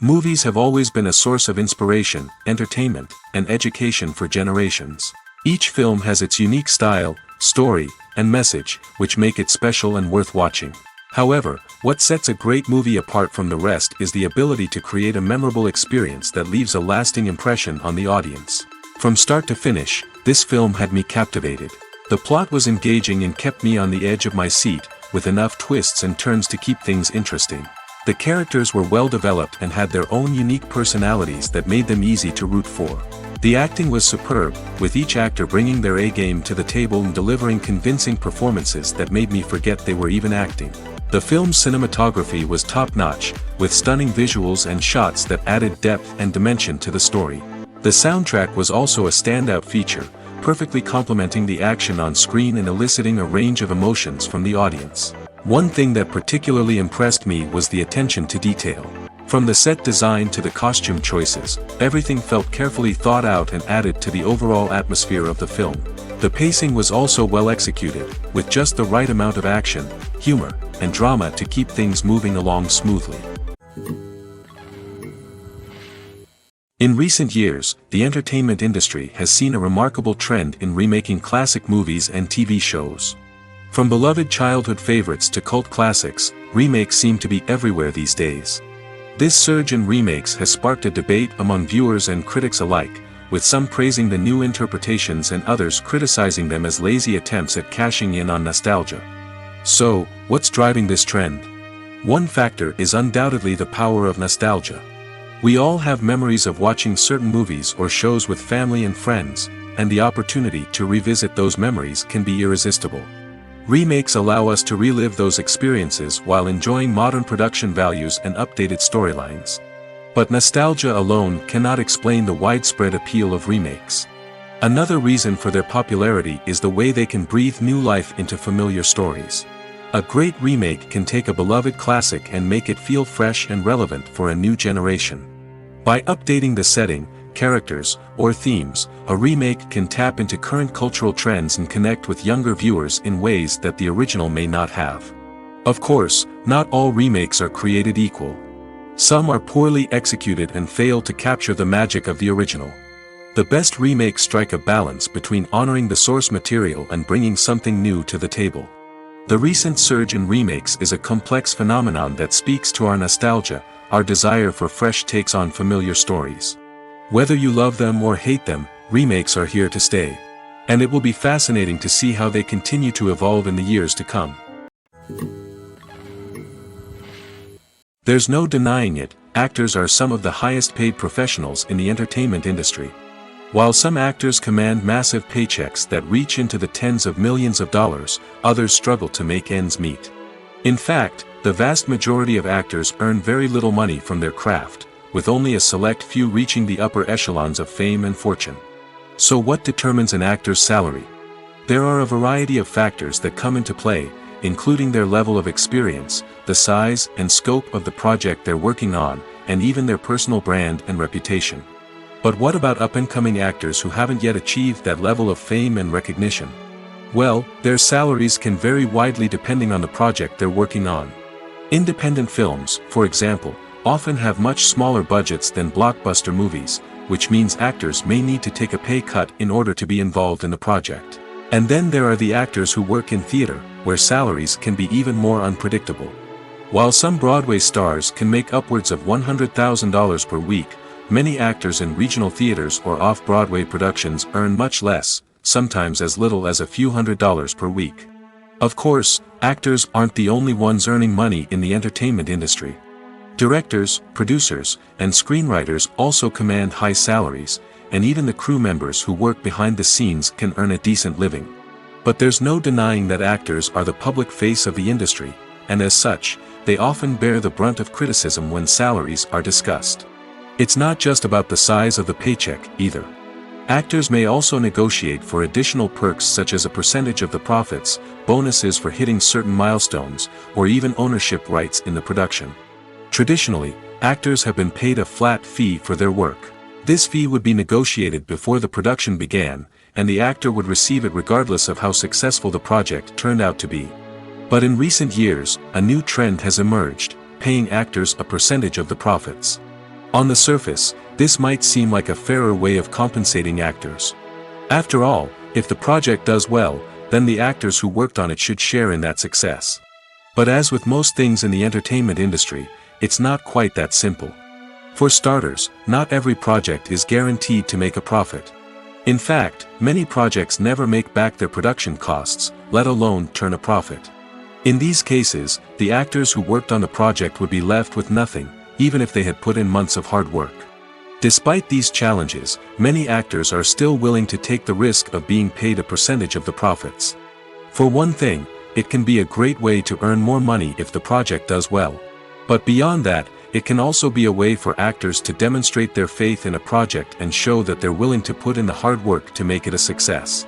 Movies have always been a source of inspiration, entertainment, and education for generations. Each film has its unique style, story, and message, which make it special and worth watching. However, what sets a great movie apart from the rest is the ability to create a memorable experience that leaves a lasting impression on the audience. From start to finish, this film had me captivated. The plot was engaging and kept me on the edge of my seat, with enough twists and turns to keep things interesting. The characters were well developed and had their own unique personalities that made them easy to root for. The acting was superb, with each actor bringing their A-game to the table and delivering convincing performances that made me forget they were even acting. The film's cinematography was top-notch, with stunning visuals and shots that added depth and dimension to the story. The soundtrack was also a standout feature, perfectly complementing the action on screen and eliciting a range of emotions from the audience. One thing that particularly impressed me was the attention to detail. From the set design to the costume choices, everything felt carefully thought out and added to the overall atmosphere of the film. The pacing was also well executed, with just the right amount of action, humor, and drama to keep things moving along smoothly. In recent years, the entertainment industry has seen a remarkable trend in remaking classic movies and TV shows. From beloved childhood favorites to cult classics, remakes seem to be everywhere these days. This surge in remakes has sparked a debate among viewers and critics alike, with some praising the new interpretations and others criticizing them as lazy attempts at cashing in on nostalgia. So, what's driving this trend? One factor is undoubtedly the power of nostalgia. We all have memories of watching certain movies or shows with family and friends, and the opportunity to revisit those memories can be irresistible. Remakes allow us to relive those experiences while enjoying modern production values and updated storylines. But nostalgia alone cannot explain the widespread appeal of remakes. Another reason for their popularity is the way they can breathe new life into familiar stories. A great remake can take a beloved classic and make it feel fresh and relevant for a new generation. By updating the setting, characters, or themes, a remake can tap into current cultural trends and connect with younger viewers in ways that the original may not have. Of course, not all remakes are created equal. Some are poorly executed and fail to capture the magic of the original. The best remakes strike a balance between honoring the source material and bringing something new to the table. The recent surge in remakes is a complex phenomenon that speaks to our nostalgia, our desire for fresh takes on familiar stories. Whether you love them or hate them, remakes are here to stay. And it will be fascinating to see how they continue to evolve in the years to come. There's no denying it, actors are some of the highest paid professionals in the entertainment industry. While some actors command massive paychecks that reach into the tens of millions of dollars, others struggle to make ends meet. In fact, the vast majority of actors earn very little money from their craft, with only a select few reaching the upper echelons of fame and fortune. So what determines an actor's salary? There are a variety of factors that come into play, including their level of experience, the size and scope of the project they're working on, and even their personal brand and reputation. But what about up-and-coming actors who haven't yet achieved that level of fame and recognition? Well, their salaries can vary widely depending on the project they're working on. Independent films, for example, often have much smaller budgets than blockbuster movies, which means actors may need to take a pay cut in order to be involved in the project. And then there are the actors who work in theater, where salaries can be even more unpredictable. While some Broadway stars can make upwards of $100,000 per week, many actors in regional theaters or off-Broadway productions earn much less, sometimes as little as a few $100s per week. Of course, actors aren't the only ones earning money in the entertainment industry. Directors, producers, and screenwriters also command high salaries, and even the crew members who work behind the scenes can earn a decent living. But there's no denying that actors are the public face of the industry, and as such, they often bear the brunt of criticism when salaries are discussed. It's not just about the size of the paycheck, either. Actors may also negotiate for additional perks such as a percentage of the profits, bonuses for hitting certain milestones, or even ownership rights in the production. Traditionally, actors have been paid a flat fee for their work. This fee would be negotiated before the production began, and the actor would receive it regardless of how successful the project turned out to be. But in recent years, a new trend has emerged, paying actors a percentage of the profits. On the surface, this might seem like a fairer way of compensating actors. After all, if the project does well, then the actors who worked on it should share in that success. But as with most things in the entertainment industry, it's not quite that simple. For starters, not every project is guaranteed to make a profit. In fact, many projects never make back their production costs, let alone turn a profit. In these cases, the actors who worked on the project would be left with nothing, even if they had put in months of hard work. Despite these challenges, many actors are still willing to take the risk of being paid a percentage of the profits. For one thing, it can be a great way to earn more money if the project does well. But beyond that, it can also be a way for actors to demonstrate their faith in a project and show that they're willing to put in the hard work to make it a success.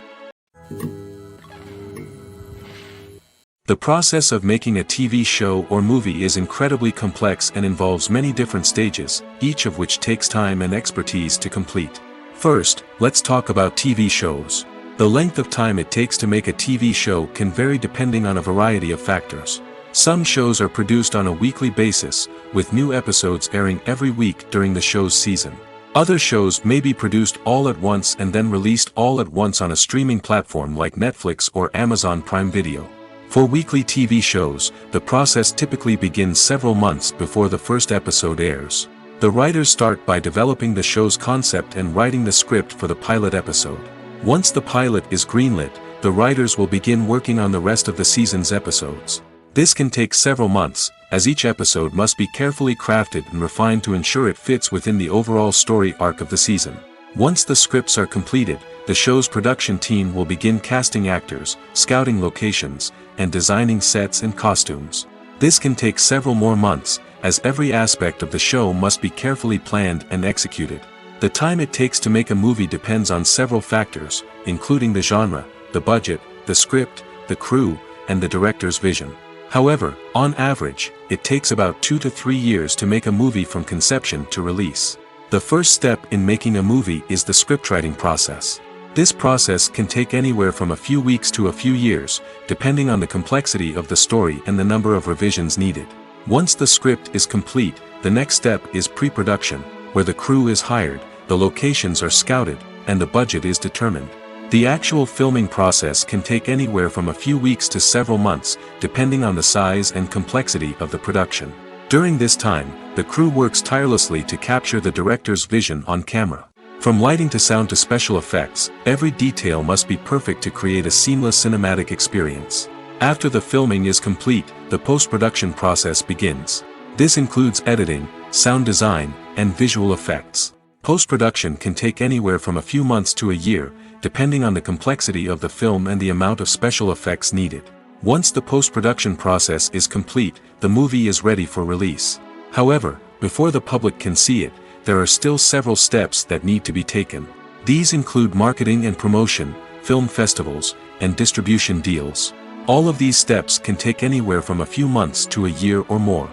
The process of making a TV show or movie is incredibly complex and involves many different stages, each of which takes time and expertise to complete. First, let's talk about TV shows. The length of time it takes to make a TV show can vary depending on a variety of factors. Some shows are produced on a weekly basis, with new episodes airing every week during the show's season. Other shows may be produced all at once and then released all at once on a streaming platform like Netflix or Amazon Prime Video. For weekly TV shows, the process typically begins several months before the first episode airs. The writers start by developing the show's concept and writing the script for the pilot episode. Once the pilot is greenlit, the writers will begin working on the rest of the season's episodes. This can take several months, as each episode must be carefully crafted and refined to ensure it fits within the overall story arc of the season. Once the scripts are completed, the show's production team will begin casting actors, scouting locations, and designing sets and costumes. This can take several more months, as every aspect of the show must be carefully planned and executed. The time it takes to make a movie depends on several factors, including the genre, the budget, the script, the crew, and the director's vision. However, on average, it takes about 2 to 3 years to make a movie from conception to release. The first step in making a movie is the scriptwriting process. This process can take anywhere from a few weeks to a few years, depending on the complexity of the story and the number of revisions needed. Once the script is complete, the next step is pre-production, where the crew is hired, the locations are scouted, and the budget is determined. The actual filming process can take anywhere from a few weeks to several months, depending on the size and complexity of the production. During this time, the crew works tirelessly to capture the director's vision on camera. From lighting to sound to special effects, every detail must be perfect to create a seamless cinematic experience. After the filming is complete, the post-production process begins. This includes editing, sound design, and visual effects. Post-production can take anywhere from a few months to a year, depending on the complexity of the film and the amount of special effects needed. Once the post-production process is complete, the movie is ready for release. However, before the public can see it, there are still several steps that need to be taken. These include marketing and promotion, film festivals, and distribution deals. All of these steps can take anywhere from a few months to a year or more.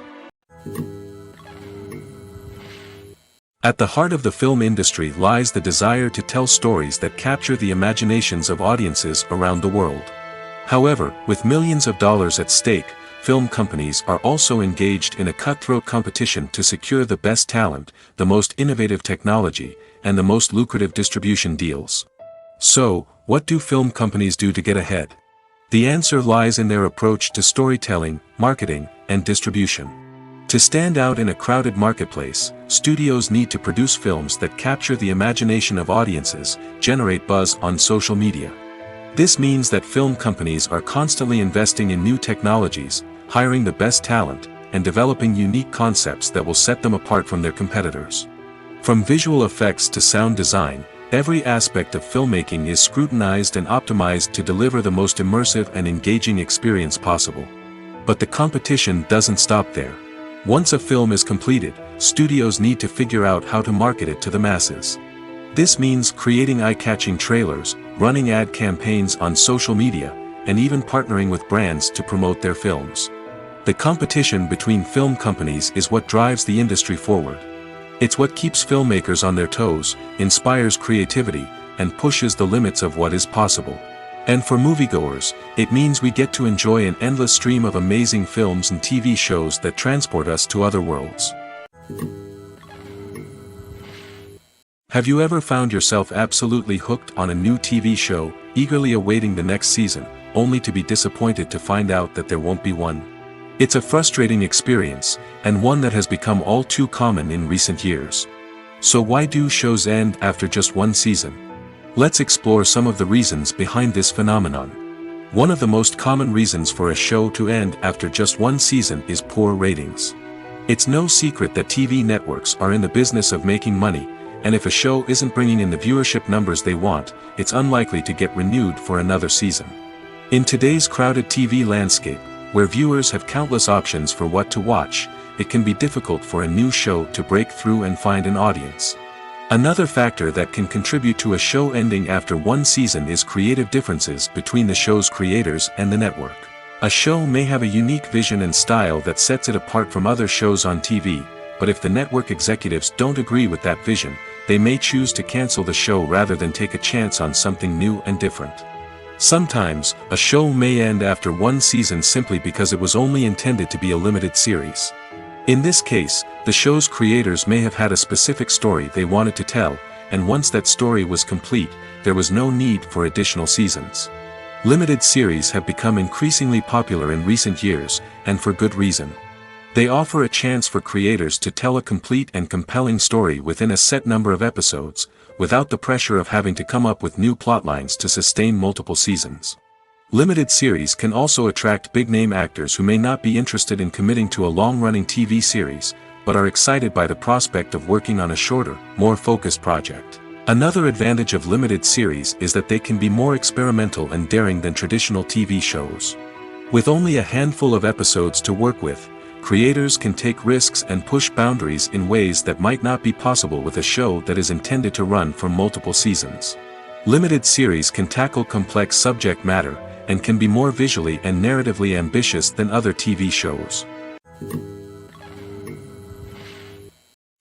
At the heart of the film industry lies the desire to tell stories that capture the imaginations of audiences around the world. However, with millions of dollars at stake, film companies are also engaged in a cutthroat competition to secure the best talent, the most innovative technology, and the most lucrative distribution deals. So, what do film companies do to get ahead? The answer lies in their approach to storytelling, marketing, and distribution. To stand out in a crowded marketplace, studios need to produce films that capture the imagination of audiences, generate buzz on social media. This means that film companies are constantly investing in new technologies, hiring the best talent, and developing unique concepts that will set them apart from their competitors. From visual effects to sound design, every aspect of filmmaking is scrutinized and optimized to deliver the most immersive and engaging experience possible. But the competition doesn't stop there. Once a film is completed, studios need to figure out how to market it to the masses. This means creating eye-catching trailers, running ad campaigns on social media, and even partnering with brands to promote their films. The competition between film companies is what drives the industry forward. It's what keeps filmmakers on their toes, inspires creativity, and pushes the limits of what is possible. And for moviegoers, it means we get to enjoy an endless stream of amazing films and TV shows that transport us to other worlds. Have you ever found yourself absolutely hooked on a new TV show, eagerly awaiting the next season, only to be disappointed to find out that there won't be one? It's a frustrating experience, and one that has become all too common in recent years. So why do shows end after just one season? Let's explore some of the reasons behind this phenomenon. One of the most common reasons for a show to end after just one season is poor ratings. It's no secret that TV networks are in the business of making money, and if a show isn't bringing in the viewership numbers they want, it's unlikely to get renewed for another season. In today's crowded TV landscape, where viewers have countless options for what to watch, it can be difficult for a new show to break through and find an audience. Another factor that can contribute to a show ending after one season is creative differences between the show's creators and the network. A show may have a unique vision and style that sets it apart from other shows on TV, but if the network executives don't agree with that vision, they may choose to cancel the show rather than take a chance on something new and different. Sometimes, a show may end after one season simply because it was only intended to be a limited series. In this case, the show's creators may have had a specific story they wanted to tell, and once that story was complete, there was no need for additional seasons. Limited series have become increasingly popular in recent years, and for good reason. They offer a chance for creators to tell a complete and compelling story within a set number of episodes, without the pressure of having to come up with new plotlines to sustain multiple seasons. Limited series can also attract big-name actors who may not be interested in committing to a long-running TV series, but are excited by the prospect of working on a shorter, more focused project. Another advantage of limited series is that they can be more experimental and daring than traditional TV shows. With only a handful of episodes to work with, creators can take risks and push boundaries in ways that might not be possible with a show that is intended to run for multiple seasons. Limited series can tackle complex subject matter, and can be more visually and narratively ambitious than other TV shows.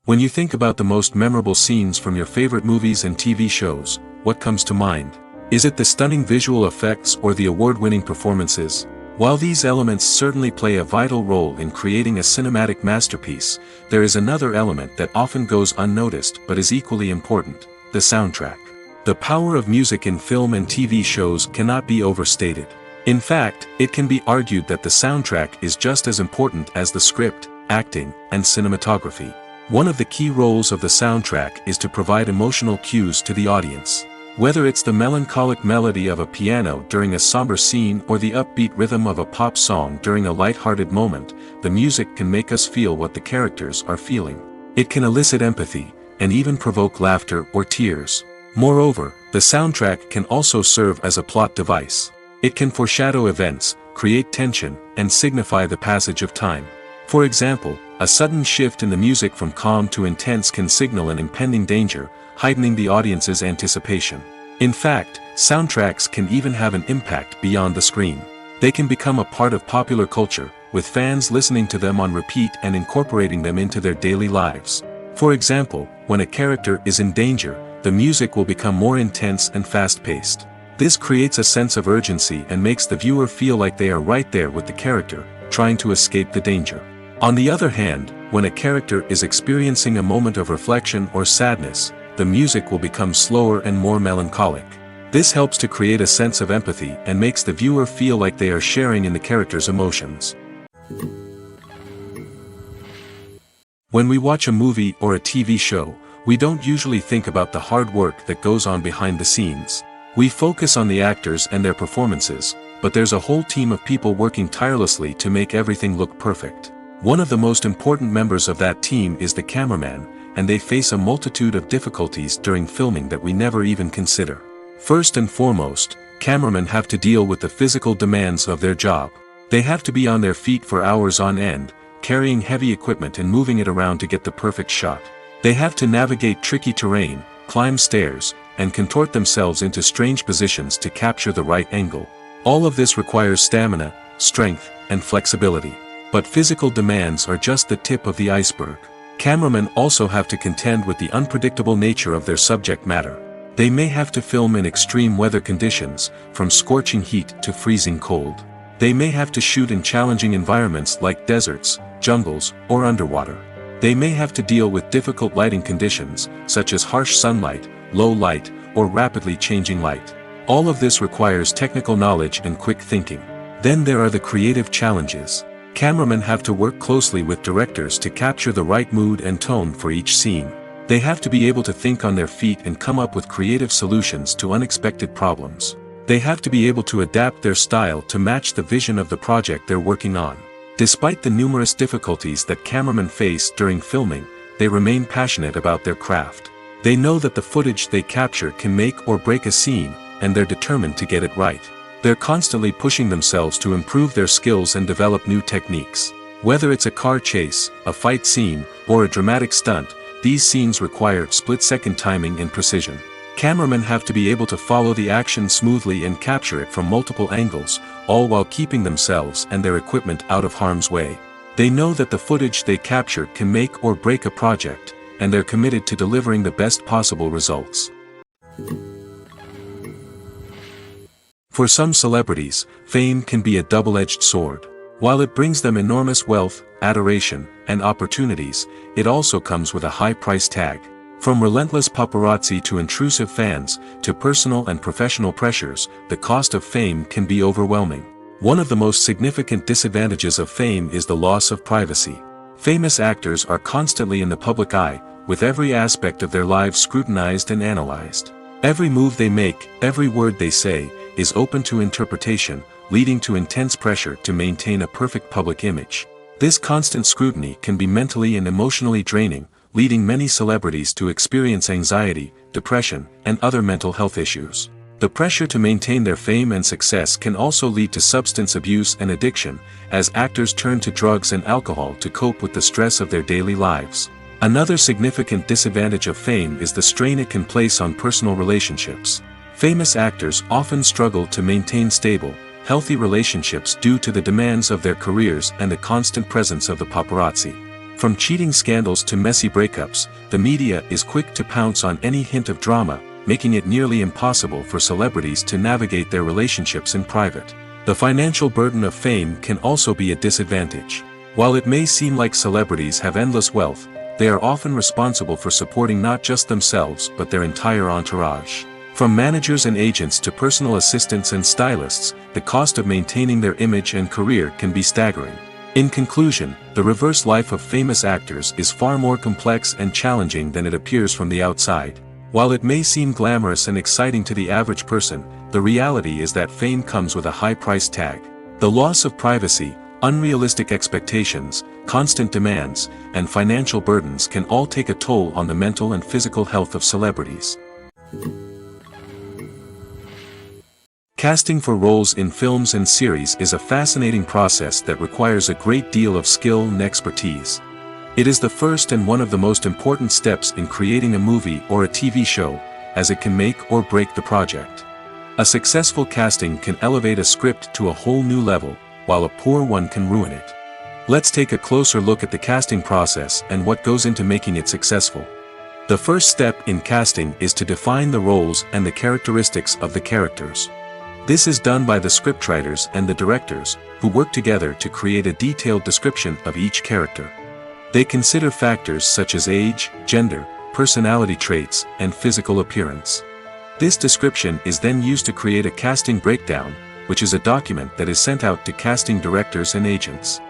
When you think about the most memorable scenes from your favorite movies and TV shows, what comes to mind? Is it the stunning visual effects or the award-winning performances? While these elements certainly play a vital role in creating a cinematic masterpiece, there is another element that often goes unnoticed but is equally important: the soundtrack. The power of music in film and TV shows cannot be overstated. In fact, it can be argued that the soundtrack is just as important as the script, acting, and cinematography. One of the key roles of the soundtrack is to provide emotional cues to the audience. Whether it's the melancholic melody of a piano during a somber scene or the upbeat rhythm of a pop song during a light-hearted moment, the music can make us feel what the characters are feeling. It can elicit empathy, and even provoke laughter or tears. Moreover, the soundtrack can also serve as a plot device. It can foreshadow events, create tension, and signify the passage of time. For example, a sudden shift in the music from calm to intense can signal an impending danger, heightening the audience's anticipation. In fact, soundtracks can even have an impact beyond the screen. They can become a part of popular culture, with fans listening to them on repeat and incorporating them into their daily lives. For example, when a character is in danger, the music will become more intense and fast-paced. This creates a sense of urgency and makes the viewer feel like they are right there with the character, trying to escape the danger. On the other hand, when a character is experiencing a moment of reflection or sadness, the music will become slower and more melancholic. This helps to create a sense of empathy and makes the viewer feel like they are sharing in the character's emotions. When we watch a movie or a TV show, we don't usually think about the hard work that goes on behind the scenes. We focus on the actors and their performances, but there's a whole team of people working tirelessly to make everything look perfect. One of the most important members of that team is the cameraman, and they face a multitude of difficulties during filming that we never even consider. First and foremost, cameramen have to deal with the physical demands of their job. They have to be on their feet for hours on end, carrying heavy equipment and moving it around to get the perfect shot. They have to navigate tricky terrain, climb stairs, and contort themselves into strange positions to capture the right angle. All of this requires stamina, strength, and flexibility. But physical demands are just the tip of the iceberg. Cameramen also have to contend with the unpredictable nature of their subject matter. They may have to film in extreme weather conditions, from scorching heat to freezing cold. They may have to shoot in challenging environments like deserts, jungles, or underwater. They may have to deal with difficult lighting conditions, such as harsh sunlight, low light, or rapidly changing light. All of this requires technical knowledge and quick thinking. Then there are the creative challenges. Cameramen have to work closely with directors to capture the right mood and tone for each scene. They have to be able to think on their feet and come up with creative solutions to unexpected problems. They have to be able to adapt their style to match the vision of the project they're working on. Despite the numerous difficulties that cameramen face during filming, they remain passionate about their craft. They know that the footage they capture can make or break a scene, and they're determined to get it right. They're constantly pushing themselves to improve their skills and develop new techniques. Whether it's a car chase, a fight scene, or a dramatic stunt, these scenes require split-second timing and precision. Cameramen have to be able to follow the action smoothly and capture it from multiple angles, all while keeping themselves and their equipment out of harm's way. They know that the footage they capture can make or break a project, and they're committed to delivering the best possible results. For some celebrities, fame can be a double-edged sword. While it brings them enormous wealth, adoration, and opportunities, it also comes with a high price tag. From relentless paparazzi to intrusive fans, to personal and professional pressures, the cost of fame can be overwhelming. One of the most significant disadvantages of fame is the loss of privacy. Famous actors are constantly in the public eye, with every aspect of their lives scrutinized and analyzed. Every move they make, every word they say, is open to interpretation, leading to intense pressure to maintain a perfect public image. This constant scrutiny can be mentally and emotionally draining, leading many celebrities to experience anxiety, depression, and other mental health issues. The pressure to maintain their fame and success can also lead to substance abuse and addiction, as actors turn to drugs and alcohol to cope with the stress of their daily lives. Another significant disadvantage of fame is the strain it can place on personal relationships. Famous actors often struggle to maintain stable, healthy relationships due to the demands of their careers and the constant presence of the paparazzi. From cheating scandals to messy breakups, the media is quick to pounce on any hint of drama, making it nearly impossible for celebrities to navigate their relationships in private. The financial burden of fame can also be a disadvantage. While it may seem like celebrities have endless wealth, they are often responsible for supporting not just themselves but their entire entourage. From managers and agents to personal assistants and stylists, the cost of maintaining their image and career can be staggering. In conclusion, the reverse life of famous actors is far more complex and challenging than it appears from the outside. While it may seem glamorous and exciting to the average person, the reality is that fame comes with a high price tag. The loss of privacy, unrealistic expectations, constant demands, and financial burdens can all take a toll on the mental and physical health of celebrities. Casting for roles in films and series is a fascinating process that requires a great deal of skill and expertise. It is the first and one of the most important steps in creating a movie or a TV show, as it can make or break the project. A successful casting can elevate a script to a whole new level, while a poor one can ruin it. Let's take a closer look at the casting process and what goes into making it successful. The first step in casting is to define the roles and the characteristics of the characters. This is done by the scriptwriters and the directors, who work together to create a detailed description of each character. They consider factors such as age, gender, personality traits, and physical appearance. This description is then used to create a casting breakdown, which is a document that is sent out to casting directors and agents.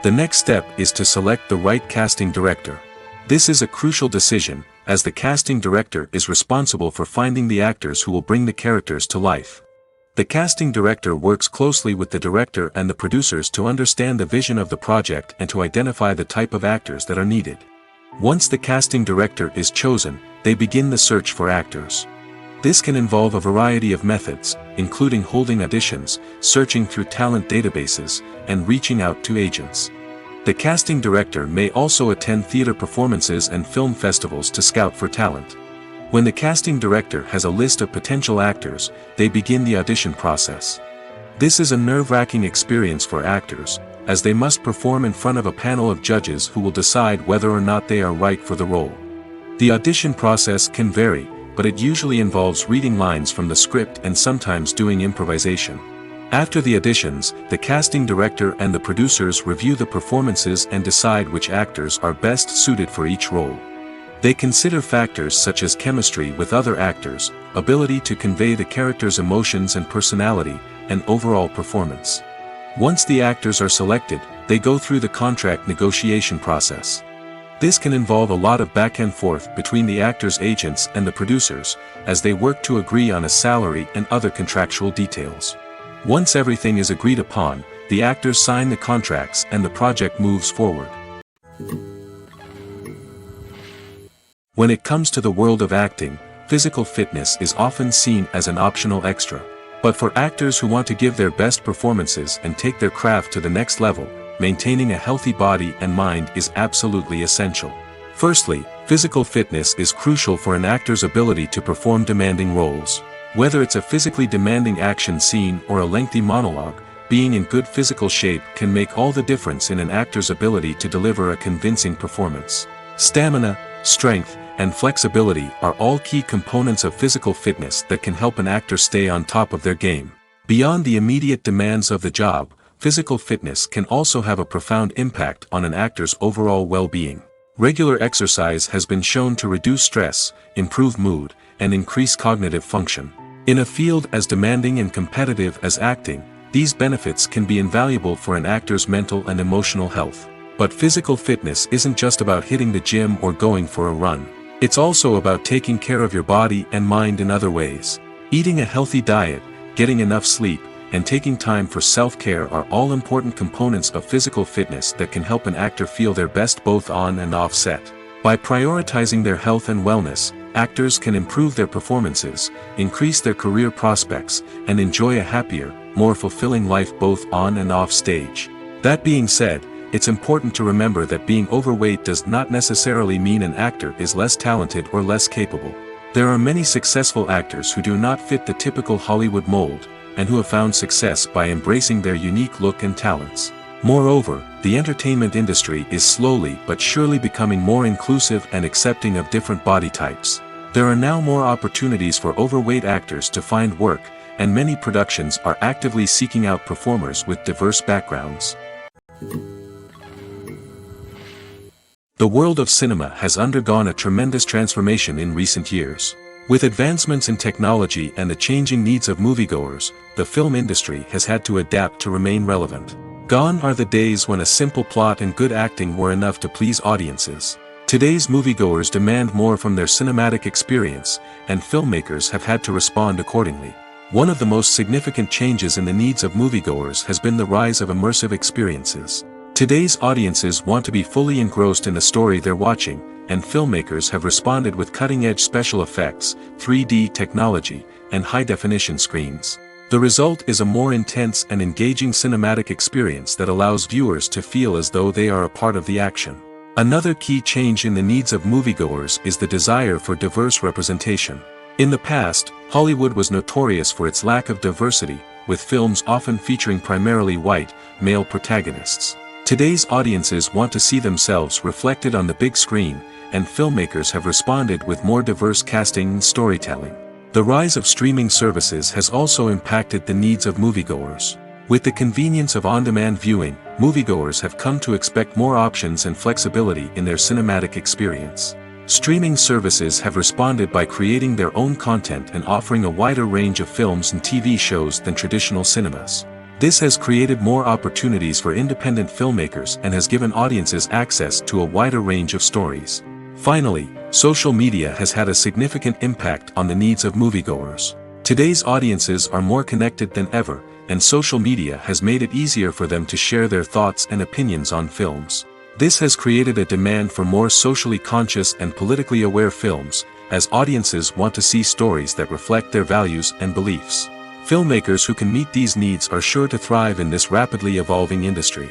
The next step is to select the right casting director. This is a crucial decision, as the casting director is responsible for finding the actors who will bring the characters to life. The casting director works closely with the director and the producers to understand the vision of the project and to identify the type of actors that are needed. Once the casting director is chosen, they begin the search for actors. This can involve a variety of methods, including holding auditions, searching through talent databases, and reaching out to agents. The casting director may also attend theater performances and film festivals to scout for talent. When the casting director has a list of potential actors, they begin the audition process. This is a nerve-wracking experience for actors, as they must perform in front of a panel of judges who will decide whether or not they are right for the role. The audition process can vary, but it usually involves reading lines from the script and sometimes doing improvisation. After the auditions, the casting director and the producers review the performances and decide which actors are best suited for each role. They consider factors such as chemistry with other actors, ability to convey the character's emotions and personality, and overall performance. Once the actors are selected, they go through the contract negotiation process. This can involve a lot of back and forth between the actors' agents and the producers, as they work to agree on a salary and other contractual details. Once everything is agreed upon, the actors sign the contracts and the project moves forward. When it comes to the world of acting, physical fitness is often seen as an optional extra. But for actors who want to give their best performances and take their craft to the next level, maintaining a healthy body and mind is absolutely essential. Firstly, physical fitness is crucial for an actor's ability to perform demanding roles. Whether it's a physically demanding action scene or a lengthy monologue, being in good physical shape can make all the difference in an actor's ability to deliver a convincing performance. Stamina, strength, and flexibility are all key components of physical fitness that can help an actor stay on top of their game. Beyond the immediate demands of the job, physical fitness can also have a profound impact on an actor's overall well-being. Regular exercise has been shown to reduce stress, improve mood, and increase cognitive function. In a field as demanding and competitive as acting, these benefits can be invaluable for an actor's mental and emotional health. But physical fitness isn't just about hitting the gym or going for a run. It's also about taking care of your body and mind in other ways. Eating a healthy diet, getting enough sleep, and taking time for self-care are all important components of physical fitness that can help an actor feel their best both on and off set. By prioritizing their health and wellness, actors can improve their performances, increase their career prospects, and enjoy a happier, more fulfilling life both on and off stage. That being said, it's important to remember that being overweight does not necessarily mean an actor is less talented or less capable. There are many successful actors who do not fit the typical Hollywood mold, and who have found success by embracing their unique look and talents. Moreover, the entertainment industry is slowly but surely becoming more inclusive and accepting of different body types. There are now more opportunities for overweight actors to find work, and many productions are actively seeking out performers with diverse backgrounds. The world of cinema has undergone a tremendous transformation in recent years. With advancements in technology and the changing needs of moviegoers, the film industry has had to adapt to remain relevant. Gone are the days when a simple plot and good acting were enough to please audiences. Today's moviegoers demand more from their cinematic experience, and filmmakers have had to respond accordingly. One of the most significant changes in the needs of moviegoers has been the rise of immersive experiences. Today's audiences want to be fully engrossed in the story they're watching, and filmmakers have responded with cutting-edge special effects, 3D technology, and high-definition screens. The result is a more intense and engaging cinematic experience that allows viewers to feel as though they are a part of the action. Another key change in the needs of moviegoers is the desire for diverse representation. In the past, Hollywood was notorious for its lack of diversity, with films often featuring primarily white, male protagonists. Today's audiences want to see themselves reflected on the big screen, and filmmakers have responded with more diverse casting and storytelling. The rise of streaming services has also impacted the needs of moviegoers. With the convenience of on-demand viewing, moviegoers have come to expect more options and flexibility in their cinematic experience. Streaming services have responded by creating their own content and offering a wider range of films and TV shows than traditional cinemas. This has created more opportunities for independent filmmakers and has given audiences access to a wider range of stories. Finally, social media has had a significant impact on the needs of moviegoers. Today's audiences are more connected than ever, and social media has made it easier for them to share their thoughts and opinions on films. This has created a demand for more socially conscious and politically aware films, as audiences want to see stories that reflect their values and beliefs. Filmmakers who can meet these needs are sure to thrive in this rapidly evolving industry.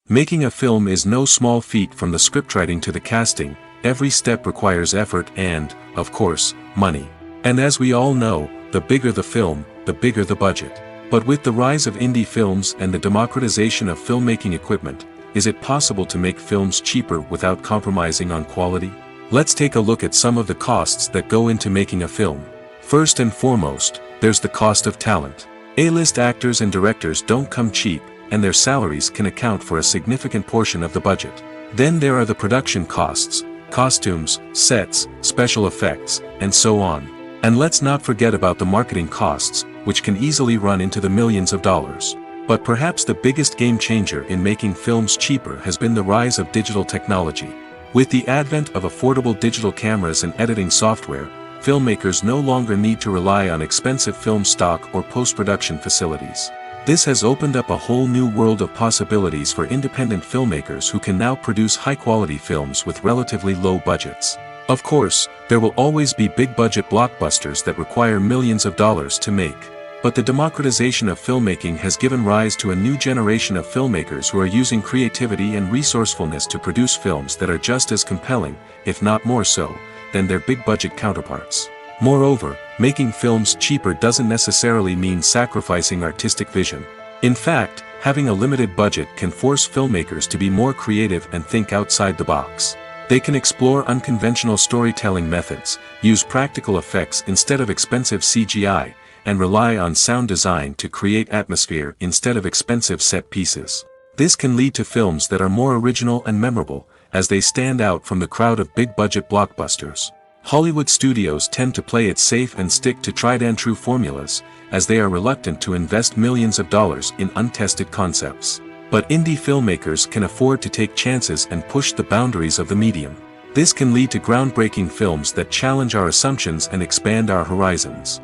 Making a film is no small feat. From the scriptwriting to the casting, every step requires effort and, of course, money. And as we all know, the bigger the film, the bigger the budget. But with the rise of indie films and the democratization of filmmaking equipment, is it possible to make films cheaper without compromising on quality? Let's take a look at some of the costs that go into making a film. First and foremost, there's the cost of talent. A-list actors and directors don't come cheap, and their salaries can account for a significant portion of the budget. Then there are the production costs, costumes, sets, special effects, and so on. And let's not forget about the marketing costs, which can easily run into the millions of dollars. But perhaps the biggest game changer in making films cheaper has been the rise of digital technology. With the advent of affordable digital cameras and editing software, filmmakers no longer need to rely on expensive film stock or post-production facilities. This has opened up a whole new world of possibilities for independent filmmakers who can now produce high-quality films with relatively low budgets. Of course, there will always be big-budget blockbusters that require millions of dollars to make. But the democratization of filmmaking has given rise to a new generation of filmmakers who are using creativity and resourcefulness to produce films that are just as compelling, if not more so, than their big-budget counterparts. Moreover, making films cheaper doesn't necessarily mean sacrificing artistic vision. In fact, having a limited budget can force filmmakers to be more creative and think outside the box. They can explore unconventional storytelling methods, use practical effects instead of expensive CGI, and rely on sound design to create atmosphere instead of expensive set pieces. This can lead to films that are more original and memorable, as they stand out from the crowd of big-budget blockbusters. Hollywood studios tend to play it safe and stick to tried-and-true formulas, as they are reluctant to invest millions of dollars in untested concepts. But indie filmmakers can afford to take chances and push the boundaries of the medium. This can lead to groundbreaking films that challenge our assumptions and expand our horizons.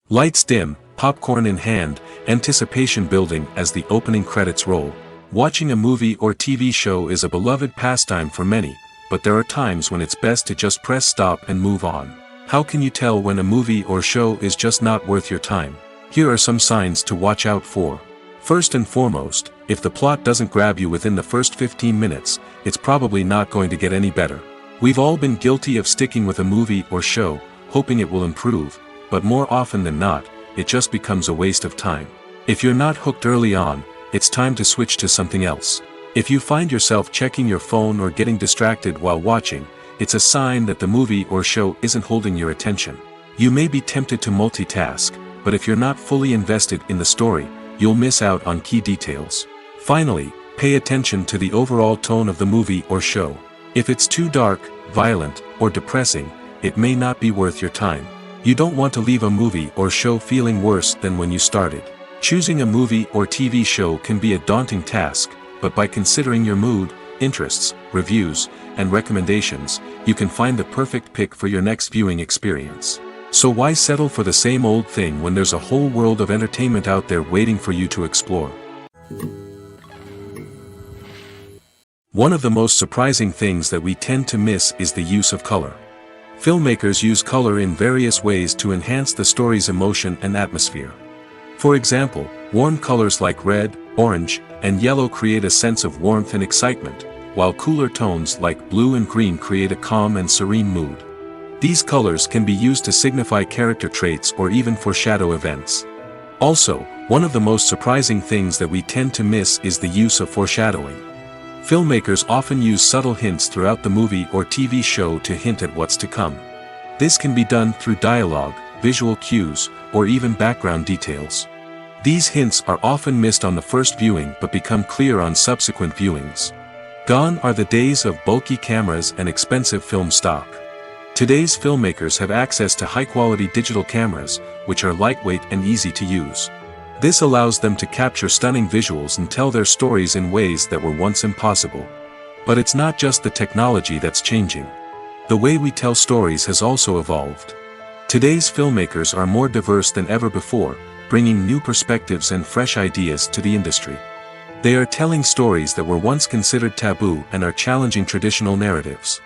Lights dim, popcorn in hand, anticipation building as the opening credits roll. Watching a movie or TV show is a beloved pastime for many, but there are times when it's best to just press stop and move on. How can you tell when a movie or show is just not worth your time? Here are some signs to watch out for. First and foremost, if the plot doesn't grab you within the first 15 minutes, it's probably not going to get any better. We've all been guilty of sticking with a movie or show, hoping it will improve, but more often than not, it just becomes a waste of time. If you're not hooked early on, it's time to switch to something else. If you find yourself checking your phone or getting distracted while watching, it's a sign that the movie or show isn't holding your attention. You may be tempted to multitask, but if you're not fully invested in the story, you'll miss out on key details. Finally, pay attention to the overall tone of the movie or show. If it's too dark, violent, or depressing, it may not be worth your time. You don't want to leave a movie or show feeling worse than when you started. Choosing a movie or TV show can be a daunting task, but by considering your mood, interests, reviews, and recommendations, you can find the perfect pick for your next viewing experience. So why settle for the same old thing when there's a whole world of entertainment out there waiting for you to explore? One of the most surprising things that we tend to miss is the use of color. Filmmakers use color in various ways to enhance the story's emotion and atmosphere. For example, warm colors like red, orange, and yellow create a sense of warmth and excitement, while cooler tones like blue and green create a calm and serene mood. These colors can be used to signify character traits or even foreshadow events. Also, one of the most surprising things that we tend to miss is the use of foreshadowing. Filmmakers often use subtle hints throughout the movie or TV show to hint at what's to come. This can be done through dialogue, visual cues, or even background details. These hints are often missed on the first viewing but become clear on subsequent viewings. Gone are the days of bulky cameras and expensive film stock. Today's filmmakers have access to high-quality digital cameras, which are lightweight and easy to use. This allows them to capture stunning visuals and tell their stories in ways that were once impossible. But it's not just the technology that's changing. The way we tell stories has also evolved. Today's filmmakers are more diverse than ever before, bringing new perspectives and fresh ideas to the industry. They are telling stories that were once considered taboo and are challenging traditional narratives.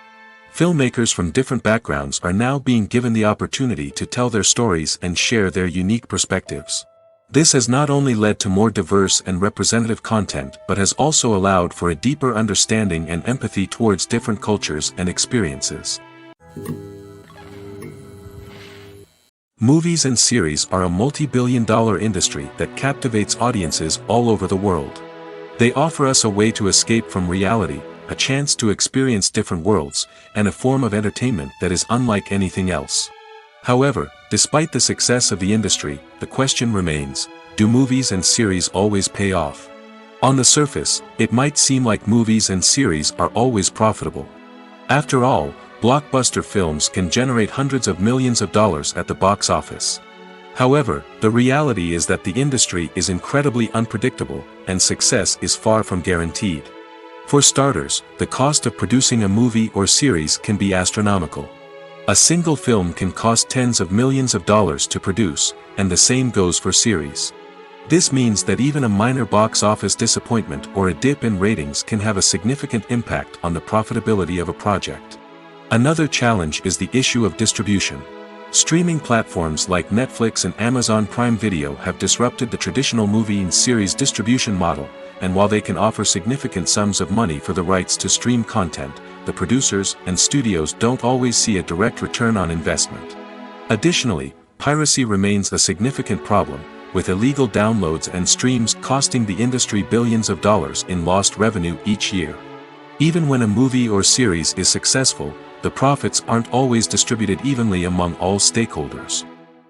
Filmmakers from different backgrounds are now being given the opportunity to tell their stories and share their unique perspectives. This has not only led to more diverse and representative content but has also allowed for a deeper understanding and empathy towards different cultures and experiences. Movies and series are a multi-billion-dollar industry that captivates audiences all over the world. They offer us a way to escape from reality, a chance to experience different worlds, and a form of entertainment that is unlike anything else. However, despite the success of the industry, the question remains, do movies and series always pay off? On the surface, it might seem like movies and series are always profitable. After all, blockbuster films can generate hundreds of millions of dollars at the box office. However, the reality is that the industry is incredibly unpredictable, and success is far from guaranteed. For starters, the cost of producing a movie or series can be astronomical. A single film can cost tens of millions of dollars to produce, and the same goes for series. This means that even a minor box office disappointment or a dip in ratings can have a significant impact on the profitability of a project. Another challenge is the issue of distribution. Streaming platforms like Netflix and Amazon Prime Video have disrupted the traditional movie and series distribution model, and while they can offer significant sums of money for the rights to stream content, the producers and studios don't always see a direct return on investment. Additionally, piracy remains a significant problem, with illegal downloads and streams costing the industry billions of dollars in lost revenue each year. Even when a movie or series is successful, the profits aren't always distributed evenly among all stakeholders.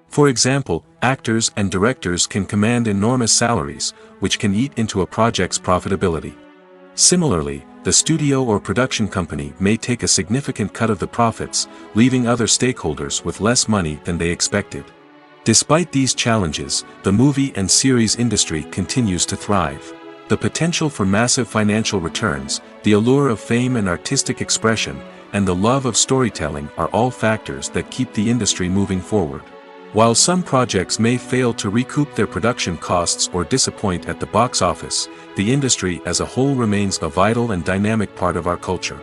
For example, actors and directors can command enormous salaries, which can eat into a project's profitability. Similarly, the studio or production company may take a significant cut of the profits, leaving other stakeholders with less money than they expected. Despite these challenges, the movie and series industry continues to thrive. The potential for massive financial returns, the allure of fame and artistic expression, and the love of storytelling are all factors that keep the industry moving forward. While some projects may fail to recoup their production costs or disappoint at the box office, the industry as a whole remains a vital and dynamic part of our culture.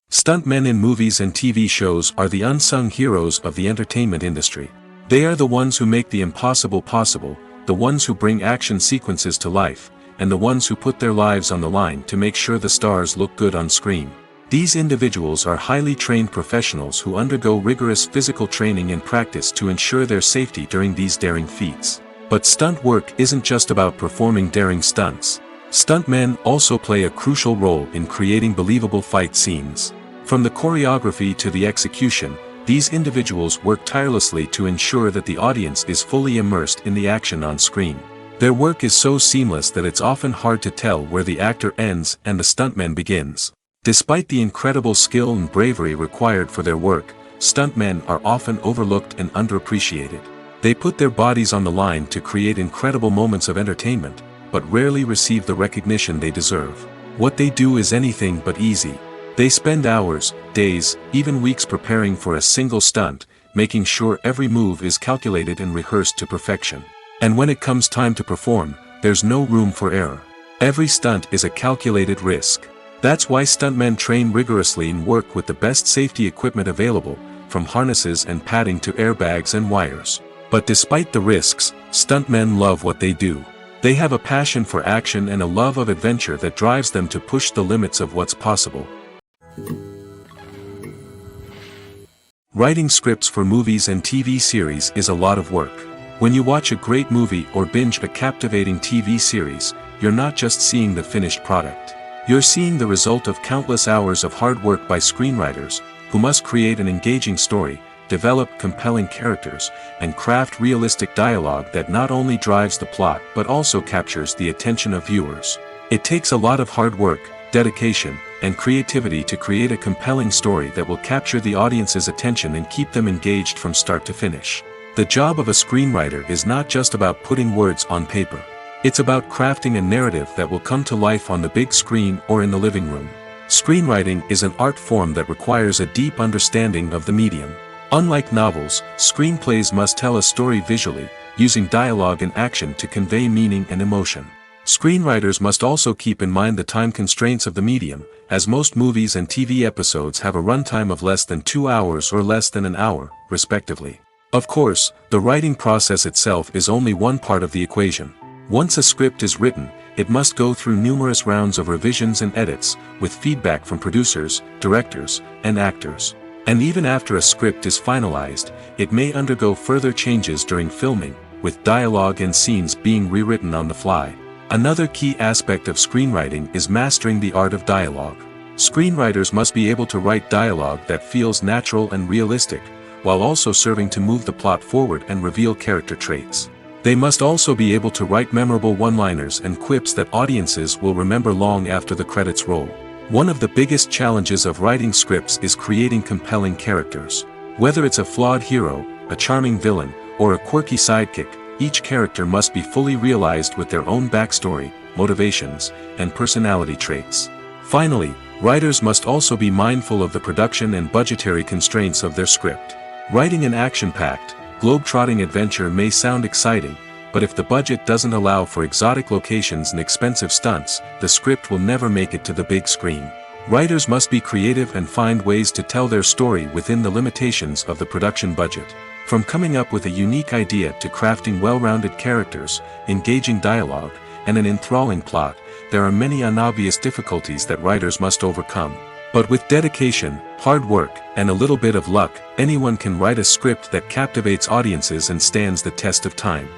Stuntmen in movies and TV shows are the unsung heroes of the entertainment industry. They are the ones who make the impossible possible, the ones who bring action sequences to life, and the ones who put their lives on the line to make sure the stars look good on screen. These individuals are highly trained professionals who undergo rigorous physical training and practice to ensure their safety during these daring feats. But stunt work isn't just about performing daring stunts. Stuntmen also play a crucial role in creating believable fight scenes. From the choreography to the execution, these individuals work tirelessly to ensure that the audience is fully immersed in the action on screen. Their work is so seamless that it's often hard to tell where the actor ends and the stuntman begins. Despite the incredible skill and bravery required for their work, stuntmen are often overlooked and underappreciated. They put their bodies on the line to create incredible moments of entertainment, but rarely receive the recognition they deserve. What they do is anything but easy. They spend hours, days, even weeks preparing for a single stunt, making sure every move is calculated and rehearsed to perfection. And when it comes time to perform, there's no room for error. Every stunt is a calculated risk. That's why stuntmen train rigorously and work with the best safety equipment available, from harnesses and padding to airbags and wires. But despite the risks, stuntmen love what they do. They have a passion for action and a love of adventure that drives them to push the limits of what's possible. Writing scripts for movies and TV series is a lot of work. When you watch a great movie or binge a captivating TV series, you're not just seeing the finished product. You're seeing the result of countless hours of hard work by screenwriters, who must create an engaging story, develop compelling characters, and craft realistic dialogue that not only drives the plot but also captures the attention of viewers. It takes a lot of hard work, dedication, and creativity to create a compelling story that will capture the audience's attention and keep them engaged from start to finish. The job of a screenwriter is not just about putting words on paper. It's about crafting a narrative that will come to life on the big screen or in the living room. Screenwriting is an art form that requires a deep understanding of the medium. Unlike novels, screenplays must tell a story visually, using dialogue and action to convey meaning and emotion. Screenwriters must also keep in mind the time constraints of the medium, as most movies and TV episodes have a runtime of less than 2 hours or less than an hour, respectively. Of course, the writing process itself is only one part of the equation. Once a script is written, it must go through numerous rounds of revisions and edits, with feedback from producers, directors, and actors. And even after a script is finalized, it may undergo further changes during filming, with dialogue and scenes being rewritten on the fly. Another key aspect of screenwriting is mastering the art of dialogue. Screenwriters must be able to write dialogue that feels natural and realistic, while also serving to move the plot forward and reveal character traits. They must also be able to write memorable one-liners and quips that audiences will remember long after the credits roll. One of the biggest challenges of writing scripts is creating compelling characters. Whether it's a flawed hero, a charming villain, or a quirky sidekick, each character must be fully realized with their own backstory, motivations, and personality traits. Finally, writers must also be mindful of the production and budgetary constraints of their script. Writing an action-packed, globe-trotting adventure may sound exciting, but if the budget doesn't allow for exotic locations and expensive stunts, the script will never make it to the big screen. Writers must be creative and find ways to tell their story within the limitations of the production budget. From coming up with a unique idea to crafting well-rounded characters, engaging dialogue, and an enthralling plot, there are many unobvious difficulties that writers must overcome. But with dedication, hard work, and a little bit of luck, anyone can write a script that captivates audiences and stands the test of time.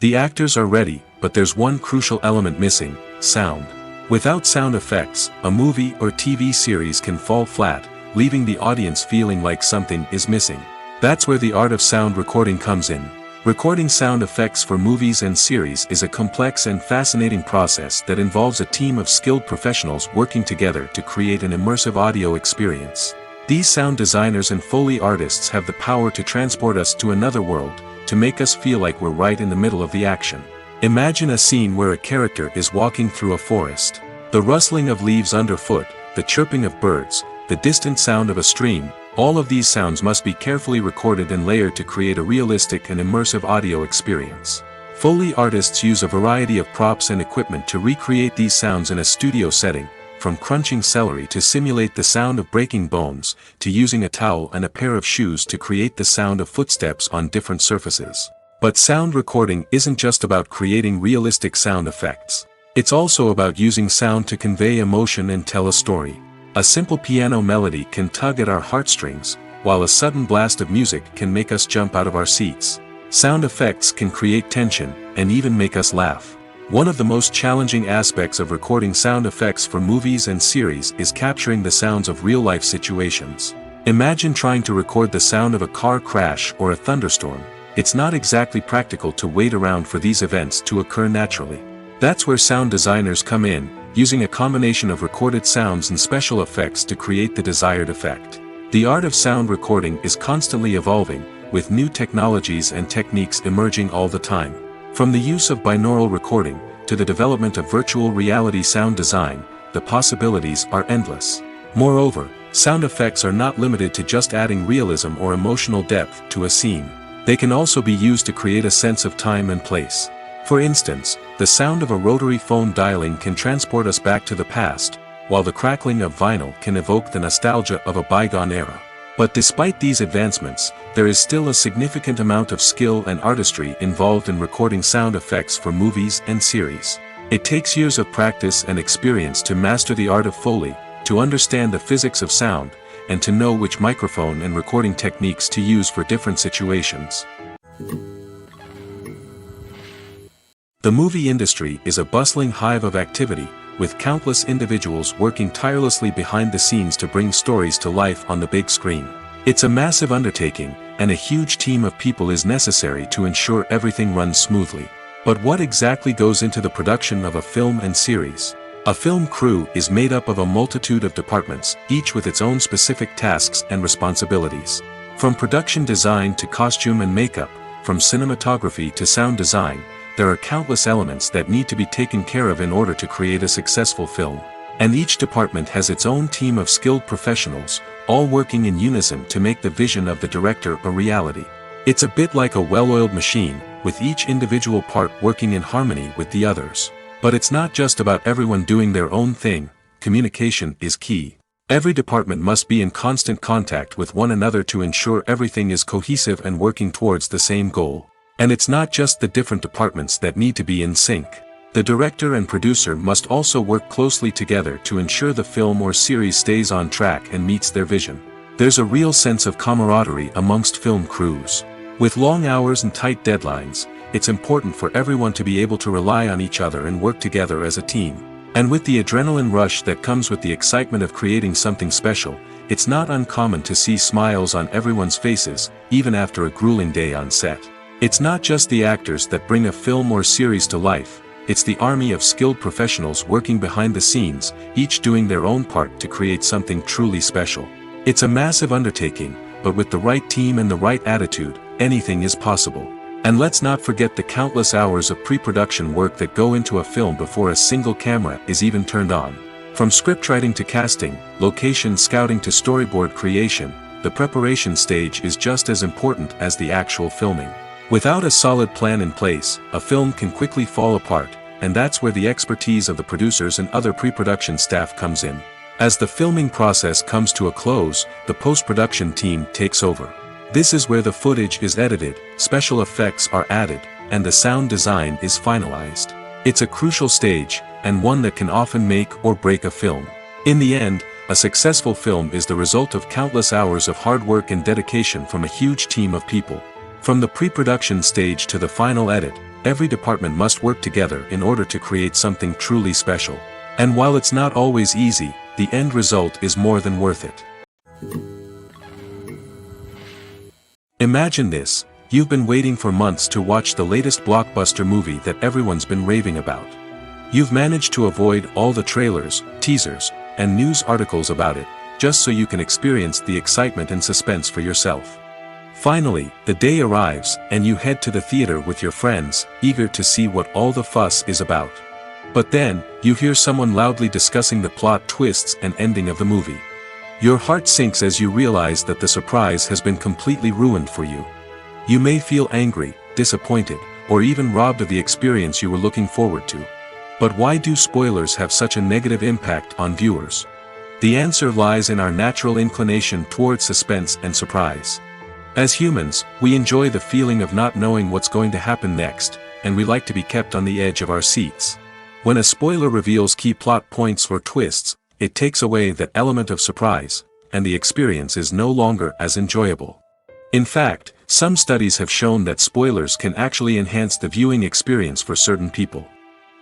The actors are ready, but there's one crucial element missing: sound. Without sound effects, a movie or TV series can fall flat, leaving the audience feeling like something is missing. That's where the art of sound recording comes in. Recording sound effects for movies and series is a complex and fascinating process that involves a team of skilled professionals working together to create an immersive audio experience. These sound designers and Foley artists have the power to transport us to another world, to make us feel like we're right in the middle of the action. Imagine a scene where a character is walking through a forest. The rustling of leaves underfoot, the chirping of birds, the distant sound of a stream, all of these sounds must be carefully recorded and layered to create a realistic and immersive audio experience. Foley artists use a variety of props and equipment to recreate these sounds in a studio setting, from crunching celery to simulate the sound of breaking bones, to using a towel and a pair of shoes to create the sound of footsteps on different surfaces. But sound recording isn't just about creating realistic sound effects. It's also about using sound to convey emotion and tell a story. A simple piano melody can tug at our heartstrings, while a sudden blast of music can make us jump out of our seats. Sound effects can create tension, and even make us laugh. One of the most challenging aspects of recording sound effects for movies and series is capturing the sounds of real-life situations. Imagine trying to record the sound of a car crash or a thunderstorm. It's not exactly practical to wait around for these events to occur naturally. That's where sound designers come in, using a combination of recorded sounds and special effects to create the desired effect. The art of sound recording is constantly evolving, with new technologies and techniques emerging all the time. From the use of binaural recording, to the development of virtual reality sound design, the possibilities are endless. Moreover, sound effects are not limited to just adding realism or emotional depth to a scene. They can also be used to create a sense of time and place. For instance, the sound of a rotary phone dialing can transport us back to the past, while the crackling of vinyl can evoke the nostalgia of a bygone era. But despite these advancements, there is still a significant amount of skill and artistry involved in recording sound effects for movies and series. It takes years of practice and experience to master the art of Foley, to understand the physics of sound, and to know which microphone and recording techniques to use for different situations. The movie industry is a bustling hive of activity, with countless individuals working tirelessly behind the scenes to bring stories to life on the big screen. It's a massive undertaking, and a huge team of people is necessary to ensure everything runs smoothly. But what exactly goes into the production of a film and series? A film crew is made up of a multitude of departments, each with its own specific tasks and responsibilities. From production design to costume and makeup, from cinematography to sound design, there are countless elements that need to be taken care of in order to create a successful film. And each department has its own team of skilled professionals, all working in unison to make the vision of the director a reality. It's a bit like a well-oiled machine, with each individual part working in harmony with the others. But it's not just about everyone doing their own thing. Communication is key. Every department must be in constant contact with one another to ensure everything is cohesive and working towards the same goal. And it's not just the different departments that need to be in sync. The director and producer must also work closely together to ensure the film or series stays on track and meets their vision. There's a real sense of camaraderie amongst film crews. With long hours and tight deadlines, it's important for everyone to be able to rely on each other and work together as a team. And with the adrenaline rush that comes with the excitement of creating something special, it's not uncommon to see smiles on everyone's faces, even after a grueling day on set. It's not just the actors that bring a film or series to life, it's the army of skilled professionals working behind the scenes, each doing their own part to create something truly special. It's a massive undertaking, but with the right team and the right attitude, anything is possible. And let's not forget the countless hours of pre-production work that go into a film before a single camera is even turned on. From scriptwriting to casting, location scouting to storyboard creation, the preparation stage is just as important as the actual filming. Without a solid plan in place, a film can quickly fall apart, and that's where the expertise of the producers and other pre-production staff comes in. As the filming process comes to a close, the post-production team takes over. This is where the footage is edited, special effects are added, and the sound design is finalized. It's a crucial stage, and one that can often make or break a film. In the end, a successful film is the result of countless hours of hard work and dedication from a huge team of people. From the pre-production stage to the final edit, every department must work together in order to create something truly special. And while it's not always easy, the end result is more than worth it. Imagine this, you've been waiting for months to watch the latest blockbuster movie that everyone's been raving about. You've managed to avoid all the trailers, teasers, and news articles about it, just so you can experience the excitement and suspense for yourself. Finally, the day arrives, and you head to the theater with your friends, eager to see what all the fuss is about. But then, you hear someone loudly discussing the plot twists and ending of the movie. Your heart sinks as you realize that the surprise has been completely ruined for you. You may feel angry, disappointed, or even robbed of the experience you were looking forward to. But why do spoilers have such a negative impact on viewers? The answer lies in our natural inclination toward suspense and surprise. As humans, we enjoy the feeling of not knowing what's going to happen next, and we like to be kept on the edge of our seats. When a spoiler reveals key plot points or twists, it takes away that element of surprise, and the experience is no longer as enjoyable. In fact, some studies have shown that spoilers can actually enhance the viewing experience for certain people.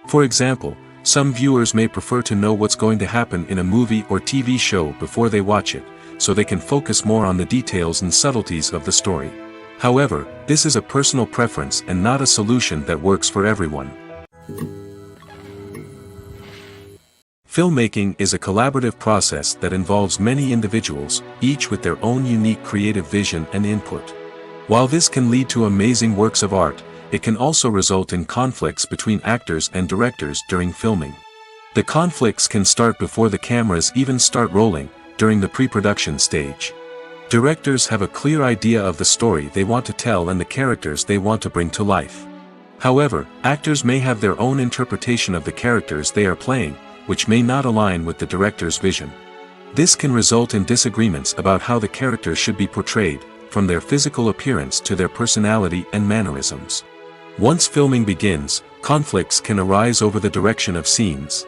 For example, some viewers may prefer to know what's going to happen in a movie or TV show before they watch it, so they can focus more on the details and subtleties of the story. However, this is a personal preference and not a solution that works for everyone. Filmmaking is a collaborative process that involves many individuals, each with their own unique creative vision and input. While this can lead to amazing works of art, it can also result in conflicts between actors and directors during filming. The conflicts can start before the cameras even start rolling, during the pre-production stage. Directors have a clear idea of the story they want to tell and the characters they want to bring to life. However, actors may have their own interpretation of the characters they are playing, which may not align with the director's vision. This can result in disagreements about how the characters should be portrayed, from their physical appearance to their personality and mannerisms. Once filming begins, conflicts can arise over the direction of scenes.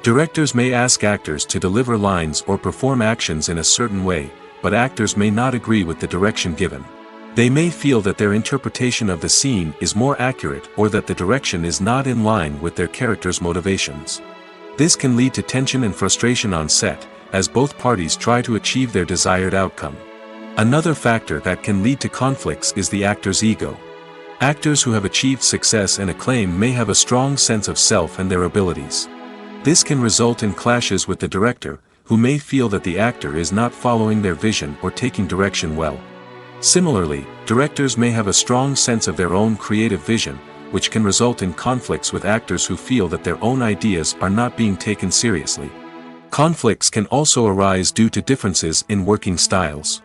Directors may ask actors to deliver lines or perform actions in a certain way, but actors may not agree with the direction given. They may feel that their interpretation of the scene is more accurate or that the direction is not in line with their character's motivations. This can lead to tension and frustration on set, as both parties try to achieve their desired outcome. Another factor that can lead to conflicts is the actor's ego. Actors who have achieved success and acclaim may have a strong sense of self and their abilities. This can result in clashes with the director, who may feel that the actor is not following their vision or taking direction well. Similarly, directors may have a strong sense of their own creative vision, which can result in conflicts with actors who feel that their own ideas are not being taken seriously. Conflicts can also arise due to differences in working styles.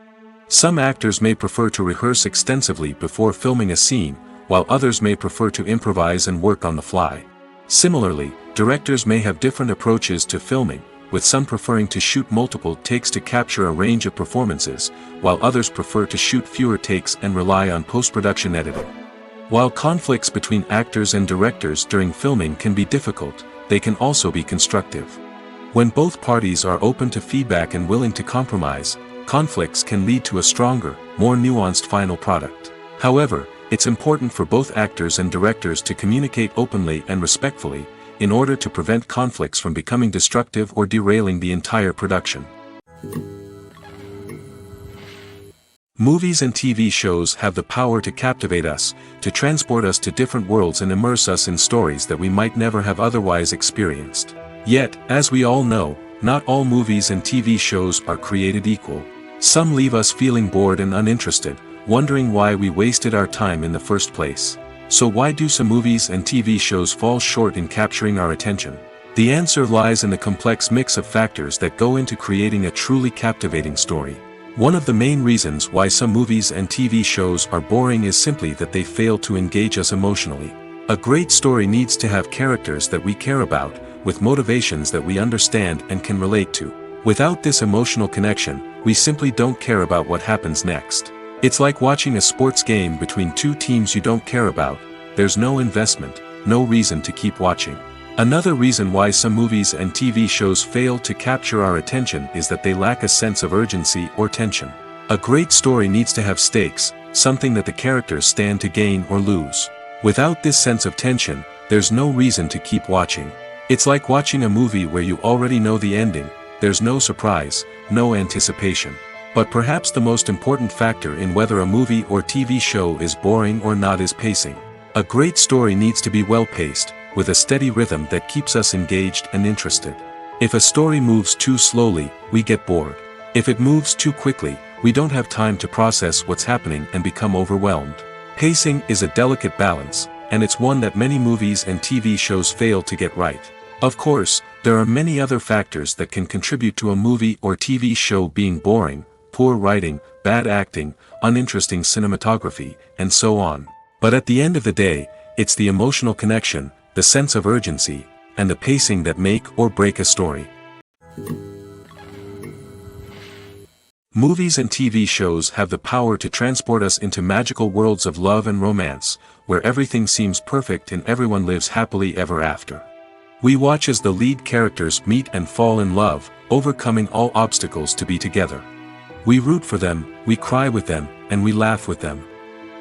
Some actors may prefer to rehearse extensively before filming a scene, while others may prefer to improvise and work on the fly. Similarly, directors may have different approaches to filming, with some preferring to shoot multiple takes to capture a range of performances, while others prefer to shoot fewer takes and rely on post-production editing. While conflicts between actors and directors during filming can be difficult, they can also be constructive. When both parties are open to feedback and willing to compromise, conflicts can lead to a stronger, more nuanced final product. However, it's important for both actors and directors to communicate openly and respectfully, in order to prevent conflicts from becoming destructive or derailing the entire production. Movies and TV shows have the power to captivate us, to transport us to different worlds and immerse us in stories that we might never have otherwise experienced. Yet, as we all know, not all movies and TV shows are created equal. Some leave us feeling bored and uninterested, wondering why we wasted our time in the first place. So why do some movies and TV shows fall short in capturing our attention? The answer lies in the complex mix of factors that go into creating a truly captivating story. One of the main reasons why some movies and TV shows are boring is simply that they fail to engage us emotionally. A great story needs to have characters that we care about, with motivations that we understand and can relate to. Without this emotional connection, we simply don't care about what happens next. It's like watching a sports game between two teams you don't care about. There's no investment, no reason to keep watching. Another reason why some movies and TV shows fail to capture our attention is that they lack a sense of urgency or tension. A great story needs to have stakes, something that the characters stand to gain or lose. Without this sense of tension, there's no reason to keep watching. It's like watching a movie where you already know the ending. There's no surprise, no anticipation. But perhaps the most important factor in whether a movie or TV show is boring or not is pacing. A great story needs to be well-paced, with a steady rhythm that keeps us engaged and interested. If a story moves too slowly, we get bored. If it moves too quickly, we don't have time to process what's happening and become overwhelmed. Pacing is a delicate balance, and it's one that many movies and TV shows fail to get right. Of course, there are many other factors that can contribute to a movie or TV show being boring: poor writing, bad acting, uninteresting cinematography, and so on. But at the end of the day, it's the emotional connection, the sense of urgency, and the pacing that make or break a story. Movies and TV shows have the power to transport us into magical worlds of love and romance, where everything seems perfect and everyone lives happily ever after. We watch as the lead characters meet and fall in love, overcoming all obstacles to be together. We root for them, we cry with them, and we laugh with them.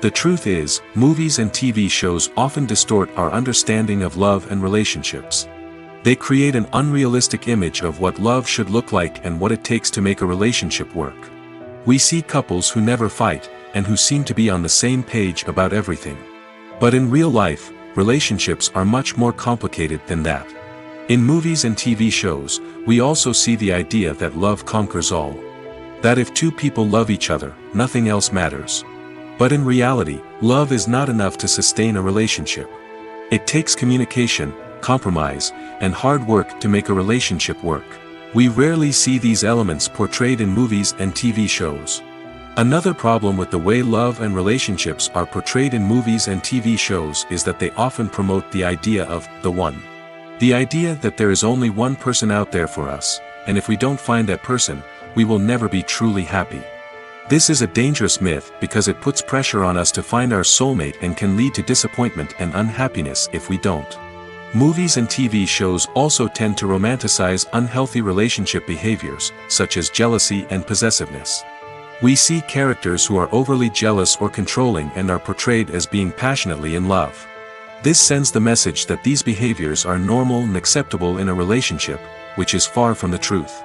The truth is, movies and TV shows often distort our understanding of love and relationships. They create an unrealistic image of what love should look like and what it takes to make a relationship work. We see couples who never fight, and who seem to be on the same page about everything. But in real life, relationships are much more complicated than that. In movies and TV shows, we also see the idea that love conquers all. That if two people love each other, nothing else matters. But in reality, love is not enough to sustain a relationship. It takes communication, compromise, and hard work to make a relationship work. We rarely see these elements portrayed in movies and TV shows. Another problem with the way love and relationships are portrayed in movies and TV shows is that they often promote the idea of the one. The idea that there is only one person out there for us, and if we don't find that person, we will never be truly happy. This is a dangerous myth because it puts pressure on us to find our soulmate and can lead to disappointment and unhappiness if we don't. Movies and TV shows also tend to romanticize unhealthy relationship behaviors, such as jealousy and possessiveness. We see characters who are overly jealous or controlling and are portrayed as being passionately in love. This sends the message that these behaviors are normal and acceptable in a relationship, which is far from the truth.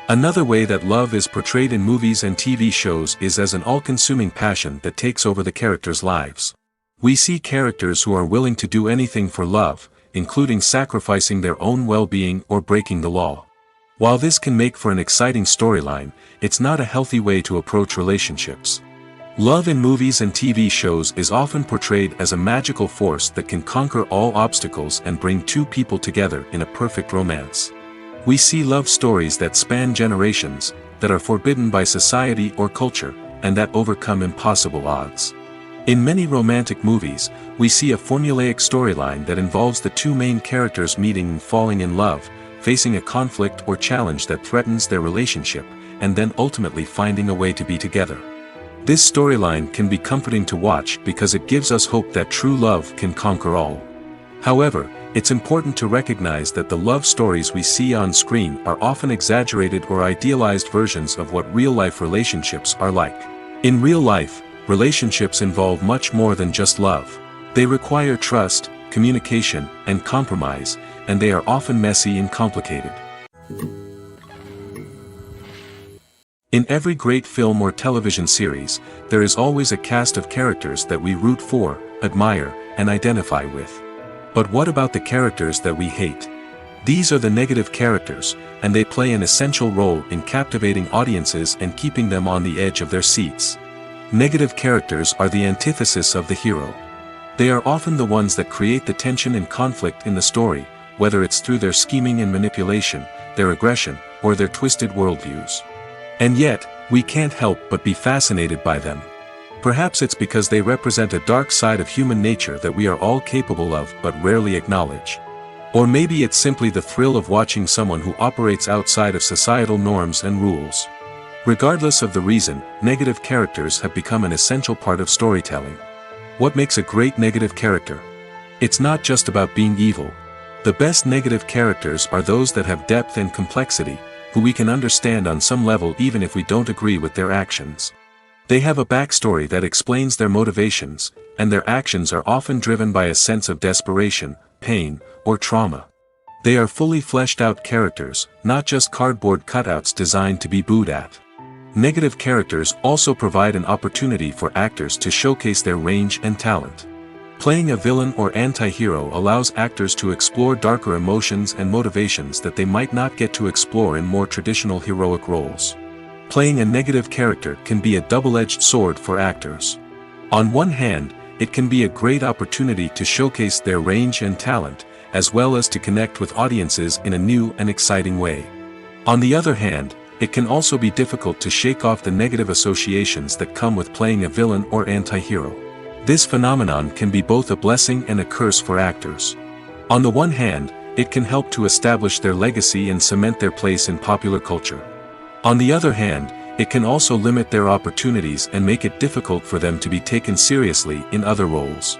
Another way that love is portrayed in movies and TV shows is as an all-consuming passion that takes over the characters' lives. We see characters who are willing to do anything for love, including sacrificing their own well-being or breaking the law. While this can make for an exciting storyline, it's not a healthy way to approach relationships. Love in movies and TV shows is often portrayed as a magical force that can conquer all obstacles and bring two people together in a perfect romance. We see love stories that span generations, that are forbidden by society or culture, and that overcome impossible odds. In many romantic movies, we see a formulaic storyline that involves the two main characters meeting and falling in love, facing a conflict or challenge that threatens their relationship, and then ultimately finding a way to be together. This storyline can be comforting to watch because it gives us hope that true love can conquer all. However, it's important to recognize that the love stories we see on screen are often exaggerated or idealized versions of what real-life relationships are like. In real life, relationships involve much more than just love. They require trust, communication, and compromise, and they are often messy and complicated. In every great film or television series, there is always a cast of characters that we root for, admire, and identify with. But what about the characters that we hate? These are the negative characters, and they play an essential role in captivating audiences and keeping them on the edge of their seats. Negative characters are the antithesis of the hero. They are often the ones that create the tension and conflict in the story, whether it's through their scheming and manipulation, their aggression, or their twisted worldviews. And yet, we can't help but be fascinated by them. Perhaps it's because they represent a dark side of human nature that we are all capable of but rarely acknowledge. Or maybe it's simply the thrill of watching someone who operates outside of societal norms and rules. Regardless of the reason, negative characters have become an essential part of storytelling. What makes a great negative character? It's not just about being evil. The best negative characters are those that have depth and complexity, who we can understand on some level even if we don't agree with their actions. They have a backstory that explains their motivations, and their actions are often driven by a sense of desperation, pain, or trauma. They are fully fleshed out characters, not just cardboard cutouts designed to be booed at. Negative characters also provide an opportunity for actors to showcase their range and talent. Playing a villain or anti-hero allows actors to explore darker emotions and motivations that they might not get to explore in more traditional heroic roles. Playing a negative character can be a double-edged sword for actors. On one hand, it can be a great opportunity to showcase their range and talent, as well as to connect with audiences in a new and exciting way. On the other hand, it can also be difficult to shake off the negative associations that come with playing a villain or anti-hero. This phenomenon can be both a blessing and a curse for actors. On the one hand, it can help to establish their legacy and cement their place in popular culture. On the other hand, it can also limit their opportunities and make it difficult for them to be taken seriously in other roles.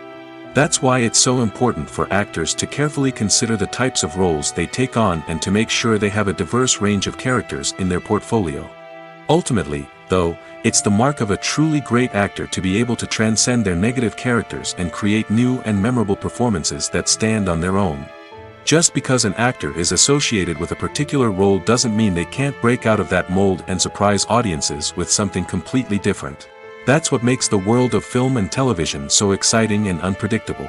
That's why it's so important for actors to carefully consider the types of roles they take on and to make sure they have a diverse range of characters in their portfolio. Ultimately, though, it's the mark of a truly great actor to be able to transcend their negative characters and create new and memorable performances that stand on their own. Just because an actor is associated with a particular role doesn't mean they can't break out of that mold and surprise audiences with something completely different. That's what makes the world of film and television so exciting and unpredictable.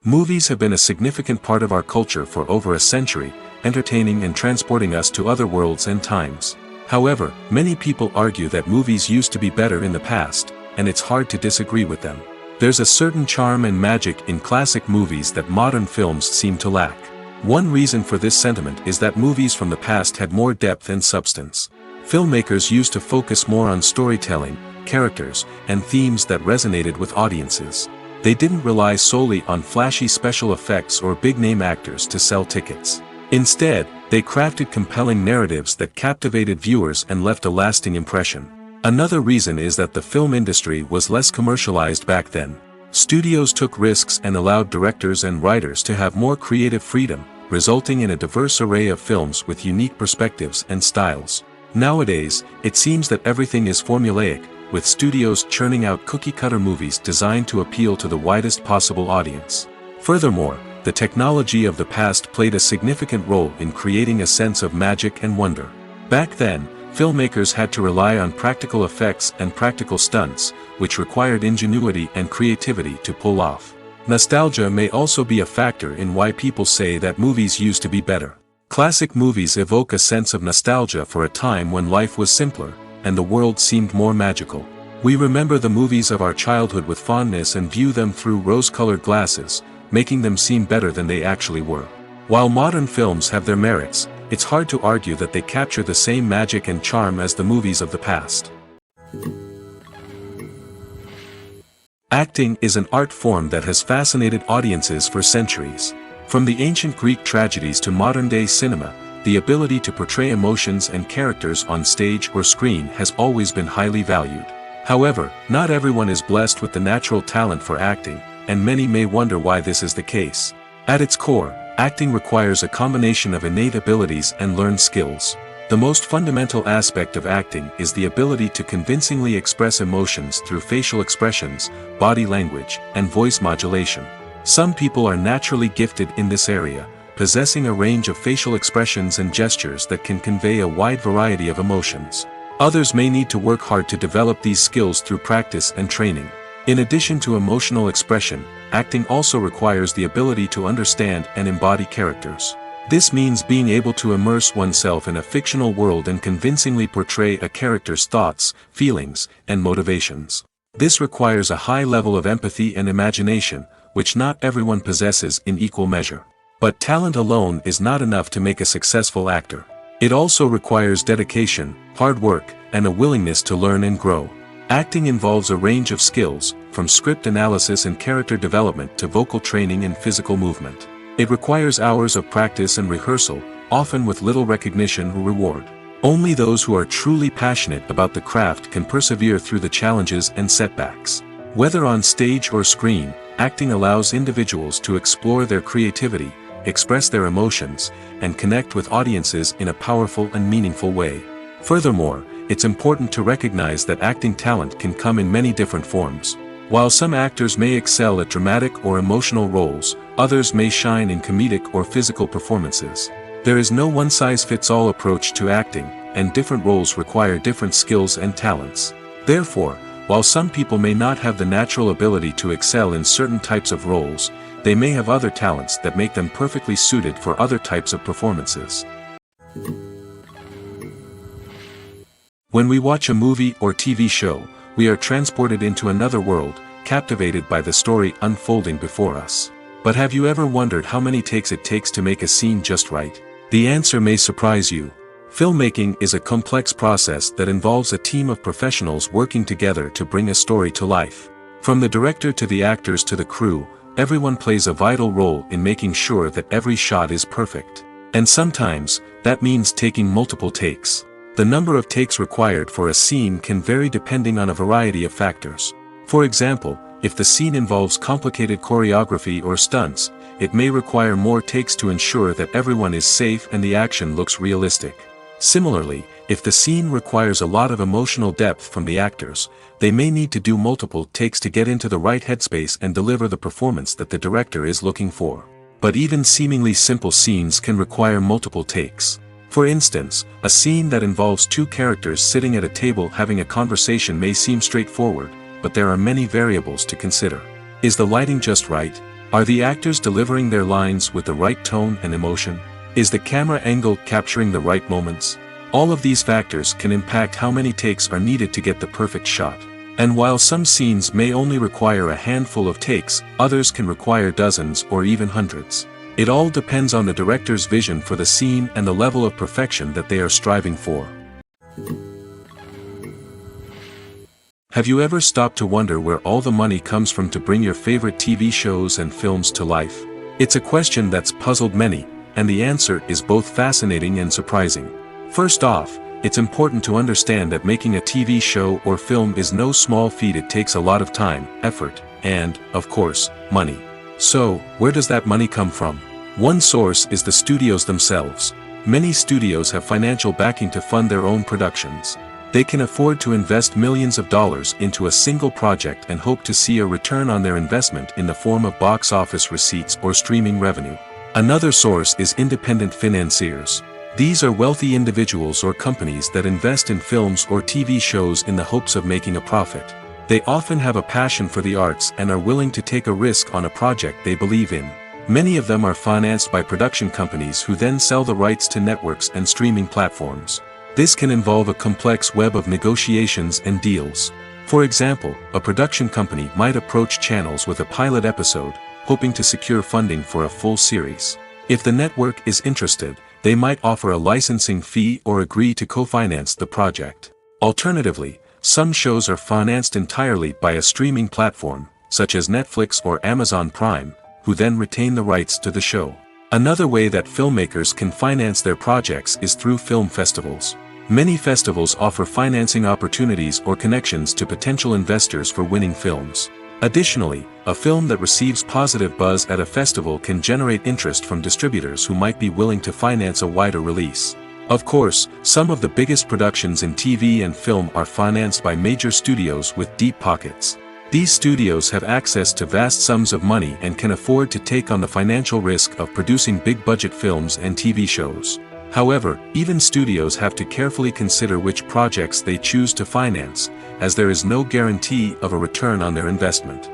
Movies have been a significant part of our culture for over a century, entertaining and transporting us to other worlds and times. However, many people argue that movies used to be better in the past, and it's hard to disagree with them. There's a certain charm and magic in classic movies that modern films seem to lack. One reason for this sentiment is that movies from the past had more depth and substance. Filmmakers used to focus more on storytelling, characters, and themes that resonated with audiences. They didn't rely solely on flashy special effects or big-name actors to sell tickets. Instead, they crafted compelling narratives that captivated viewers and left a lasting impression. Another reason is that the film industry was less commercialized back then. Studios took risks and allowed directors and writers to have more creative freedom, resulting in a diverse array of films with unique perspectives and styles. Nowadays, it seems that everything is formulaic, with studios churning out cookie-cutter movies designed to appeal to the widest possible audience. Furthermore, the technology of the past played a significant role in creating a sense of magic and wonder. Back then, filmmakers had to rely on practical effects and practical stunts, which required ingenuity and creativity to pull off. Nostalgia may also be a factor in why people say that movies used to be better. Classic movies evoke a sense of nostalgia for a time when life was simpler, and the world seemed more magical. We remember the movies of our childhood with fondness and view them through rose-colored glasses, making them seem better than they actually were. While modern films have their merits, it's hard to argue that they capture the same magic and charm as the movies of the past. Acting is an art form that has fascinated audiences for centuries. From the ancient Greek tragedies to modern-day cinema, the ability to portray emotions and characters on stage or screen has always been highly valued. However, not everyone is blessed with the natural talent for acting, and many may wonder why this is the case. At its core, acting requires a combination of innate abilities and learned skills. The most fundamental aspect of acting is the ability to convincingly express emotions through facial expressions, body language, and voice modulation. Some people are naturally gifted in this area, possessing a range of facial expressions and gestures that can convey a wide variety of emotions. Others may need to work hard to develop these skills through practice and training. In addition to emotional expression, acting also requires the ability to understand and embody characters. This means being able to immerse oneself in a fictional world and convincingly portray a character's thoughts, feelings, and motivations. This requires a high level of empathy and imagination, which not everyone possesses in equal measure. But talent alone is not enough to make a successful actor. It also requires dedication, hard work, and a willingness to learn and grow. Acting involves a range of skills, from script analysis and character development to vocal training and physical movement. It requires hours of practice and rehearsal, often with little recognition or reward. Only those who are truly passionate about the craft can persevere through the challenges and setbacks. Whether on stage or screen, acting allows individuals to explore their creativity, express their emotions, and connect with audiences in a powerful and meaningful way. Furthermore, it's important to recognize that acting talent can come in many different forms. While some actors may excel at dramatic or emotional roles, others may shine in comedic or physical performances. There is no one-size-fits-all approach to acting, and different roles require different skills and talents. Therefore, while some people may not have the natural ability to excel in certain types of roles, they may have other talents that make them perfectly suited for other types of performances. When we watch a movie or TV show, we are transported into another world, captivated by the story unfolding before us. But have you ever wondered how many takes it takes to make a scene just right? The answer may surprise you. Filmmaking is a complex process that involves a team of professionals working together to bring a story to life. From the director to the actors to the crew, everyone plays a vital role in making sure that every shot is perfect. And sometimes, that means taking multiple takes. The number of takes required for a scene can vary depending on a variety of factors. For example, if the scene involves complicated choreography or stunts, it may require more takes to ensure that everyone is safe and the action looks realistic. Similarly, if the scene requires a lot of emotional depth from the actors, they may need to do multiple takes to get into the right headspace and deliver the performance that the director is looking for. But even seemingly simple scenes can require multiple takes. For instance, a scene that involves two characters sitting at a table having a conversation may seem straightforward, but there are many variables to consider. Is the lighting just right? Are the actors delivering their lines with the right tone and emotion? Is the camera angle capturing the right moments? All of these factors can impact how many takes are needed to get the perfect shot. And while some scenes may only require a handful of takes, others can require dozens or even hundreds. It all depends on the director's vision for the scene and the level of perfection that they are striving for. Have you ever stopped to wonder where all the money comes from to bring your favorite TV shows and films to life? It's a question that's puzzled many, and the answer is both fascinating and surprising. First off, it's important to understand that making a TV show or film is no small feat. It takes a lot of time, effort, and, of course, money. So, where does that money come from? One source is the studios themselves. Many studios have financial backing to fund their own productions. They can afford to invest millions of dollars into a single project and hope to see a return on their investment in the form of box office receipts or streaming revenue. Another source is independent financiers. These are wealthy individuals or companies that invest in films or TV shows in the hopes of making a profit. They often have a passion for the arts and are willing to take a risk on a project they believe in. Many of them are financed by production companies who then sell the rights to networks and streaming platforms. This can involve a complex web of negotiations and deals. For example, a production company might approach channels with a pilot episode, hoping to secure funding for a full series. If the network is interested, they might offer a licensing fee or agree to co-finance the project. Alternatively, some shows are financed entirely by a streaming platform, such as Netflix or Amazon Prime, who then retain the rights to the show. Another way that filmmakers can finance their projects is through film festivals. Many festivals offer financing opportunities or connections to potential investors for winning films. Additionally, a film that receives positive buzz at a festival can generate interest from distributors who might be willing to finance a wider release. Of course, some of the biggest productions in TV and film are financed by major studios with deep pockets. These studios have access to vast sums of money and can afford to take on the financial risk of producing big-budget films and TV shows. However, even studios have to carefully consider which projects they choose to finance, as there is no guarantee of a return on their investment.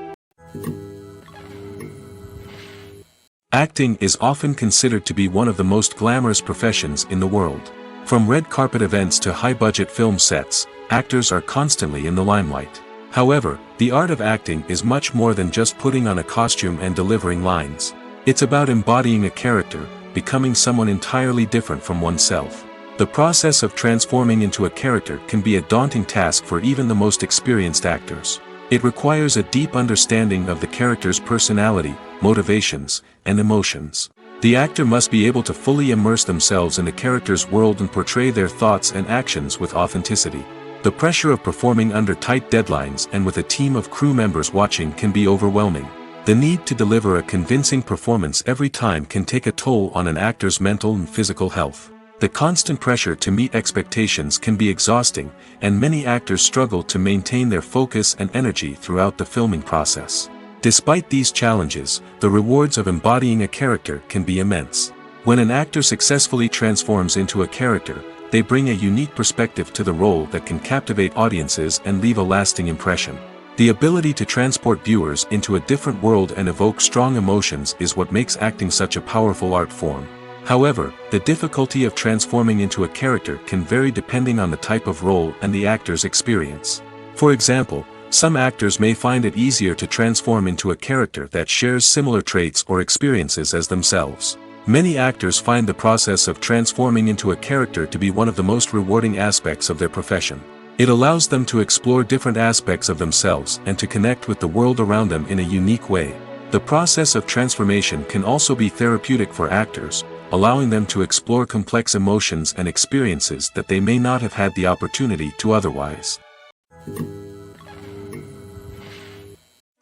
Acting is often considered to be one of the most glamorous professions in the world. From red carpet events to high-budget film sets, actors are constantly in the limelight. However, the art of acting is much more than just putting on a costume and delivering lines. It's about embodying a character, becoming someone entirely different from oneself. The process of transforming into a character can be a daunting task for even the most experienced actors. It requires a deep understanding of the character's personality, motivations, and emotions. The actor must be able to fully immerse themselves in the character's world and portray their thoughts and actions with authenticity. The pressure of performing under tight deadlines and with a team of crew members watching can be overwhelming. The need to deliver a convincing performance every time can take a toll on an actor's mental and physical health. The constant pressure to meet expectations can be exhausting, and many actors struggle to maintain their focus and energy throughout the filming process. Despite these challenges, the rewards of embodying a character can be immense. When an actor successfully transforms into a character, they bring a unique perspective to the role that can captivate audiences and leave a lasting impression. The ability to transport viewers into a different world and evoke strong emotions is what makes acting such a powerful art form. However, the difficulty of transforming into a character can vary depending on the type of role and the actor's experience. For example, some actors may find it easier to transform into a character that shares similar traits or experiences as themselves. Many actors find the process of transforming into a character to be one of the most rewarding aspects of their profession. It allows them to explore different aspects of themselves and to connect with the world around them in a unique way. The process of transformation can also be therapeutic for actors, allowing them to explore complex emotions and experiences that they may not have had the opportunity to otherwise.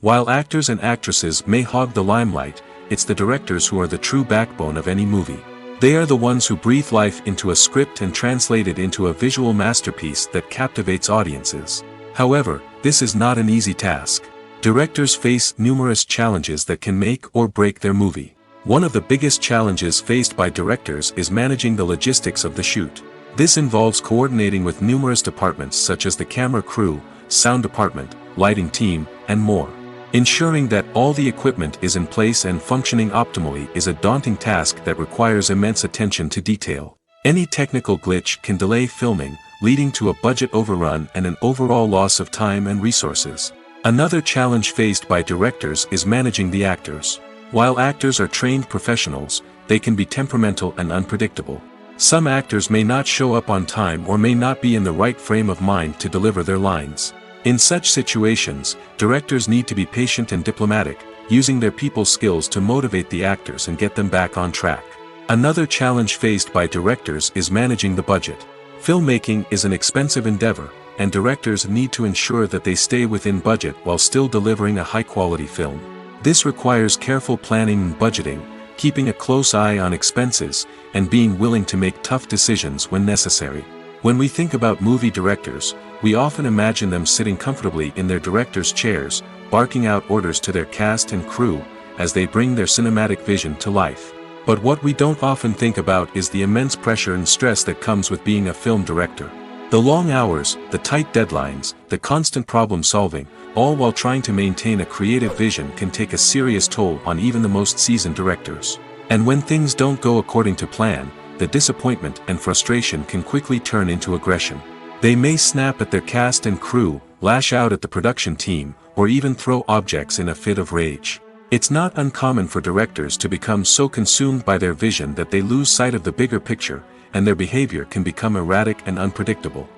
While actors and actresses may hog the limelight, it's the directors who are the true backbone of any movie. They are the ones who breathe life into a script and translate it into a visual masterpiece that captivates audiences. However, this is not an easy task. Directors face numerous challenges that can make or break their movie. One of the biggest challenges faced by directors is managing the logistics of the shoot. This involves coordinating with numerous departments such as the camera crew, sound department, lighting team, and more. Ensuring that all the equipment is in place and functioning optimally is a daunting task that requires immense attention to detail. Any technical glitch can delay filming, leading to a budget overrun and an overall loss of time and resources. Another challenge faced by directors is managing the actors. While actors are trained professionals, they can be temperamental and unpredictable. Some actors may not show up on time or may not be in the right frame of mind to deliver their lines. In such situations, directors need to be patient and diplomatic, using their people skills to motivate the actors and get them back on track. Another challenge faced by directors is managing the budget. Filmmaking is an expensive endeavor, and directors need to ensure that they stay within budget while still delivering a high-quality film. This requires careful planning and budgeting, keeping a close eye on expenses, and being willing to make tough decisions when necessary. When we think about movie directors, we often imagine them sitting comfortably in their director's chairs, barking out orders to their cast and crew, as they bring their cinematic vision to life. But what we don't often think about is the immense pressure and stress that comes with being a film director. The long hours, the tight deadlines, the constant problem solving, all while trying to maintain a creative vision can take a serious toll on even the most seasoned directors. And when things don't go according to plan, the disappointment and frustration can quickly turn into aggression. They may snap at their cast and crew, lash out at the production team, or even throw objects in a fit of rage. It's not uncommon for directors to become so consumed by their vision that they lose sight of the bigger picture, and their behavior can become erratic and unpredictable.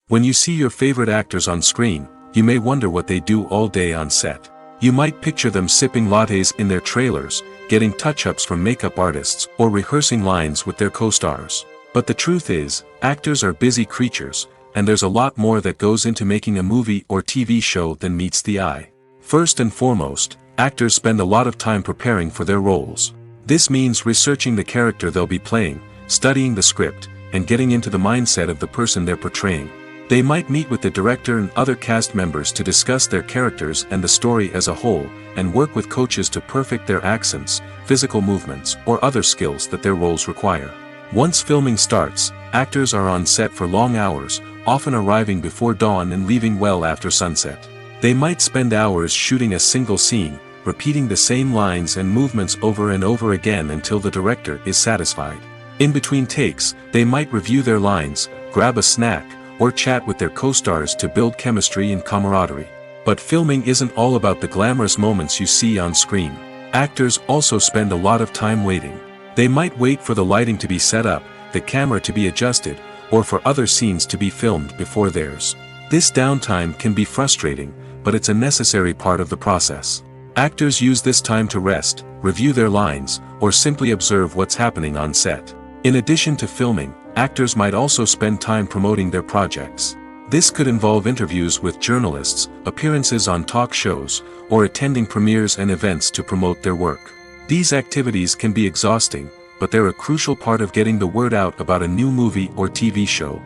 When you see your favorite actors on screen, you may wonder what they do all day on set. You might picture them sipping lattes in their trailers, getting touch-ups from makeup artists, or rehearsing lines with their co-stars. But the truth is, actors are busy creatures, and there's a lot more that goes into making a movie or TV show than meets the eye. First and foremost, actors spend a lot of time preparing for their roles. This means researching the character they'll be playing, studying the script, and getting into the mindset of the person they're portraying. They might meet with the director and other cast members to discuss their characters and the story as a whole, and work with coaches to perfect their accents, physical movements, or other skills that their roles require. Once filming starts, actors are on set for long hours, often arriving before dawn and leaving well after sunset. They might spend hours shooting a single scene, repeating the same lines and movements over and over again until the director is satisfied. In between takes, they might review their lines, grab a snack, or chat with their co-stars to build chemistry and camaraderie. But filming isn't all about the glamorous moments you see on screen. Actors also spend a lot of time waiting. They might wait for the lighting to be set up, the camera to be adjusted, or for other scenes to be filmed before theirs. This downtime can be frustrating, but it's a necessary part of the process. Actors use this time to rest, review their lines, or simply observe what's happening on set. In addition to filming, actors might also spend time promoting their projects. This could involve interviews with journalists, appearances on talk shows, or attending premieres and events to promote their work. These activities can be exhausting, but they're a crucial part of getting the word out about a new movie or TV show.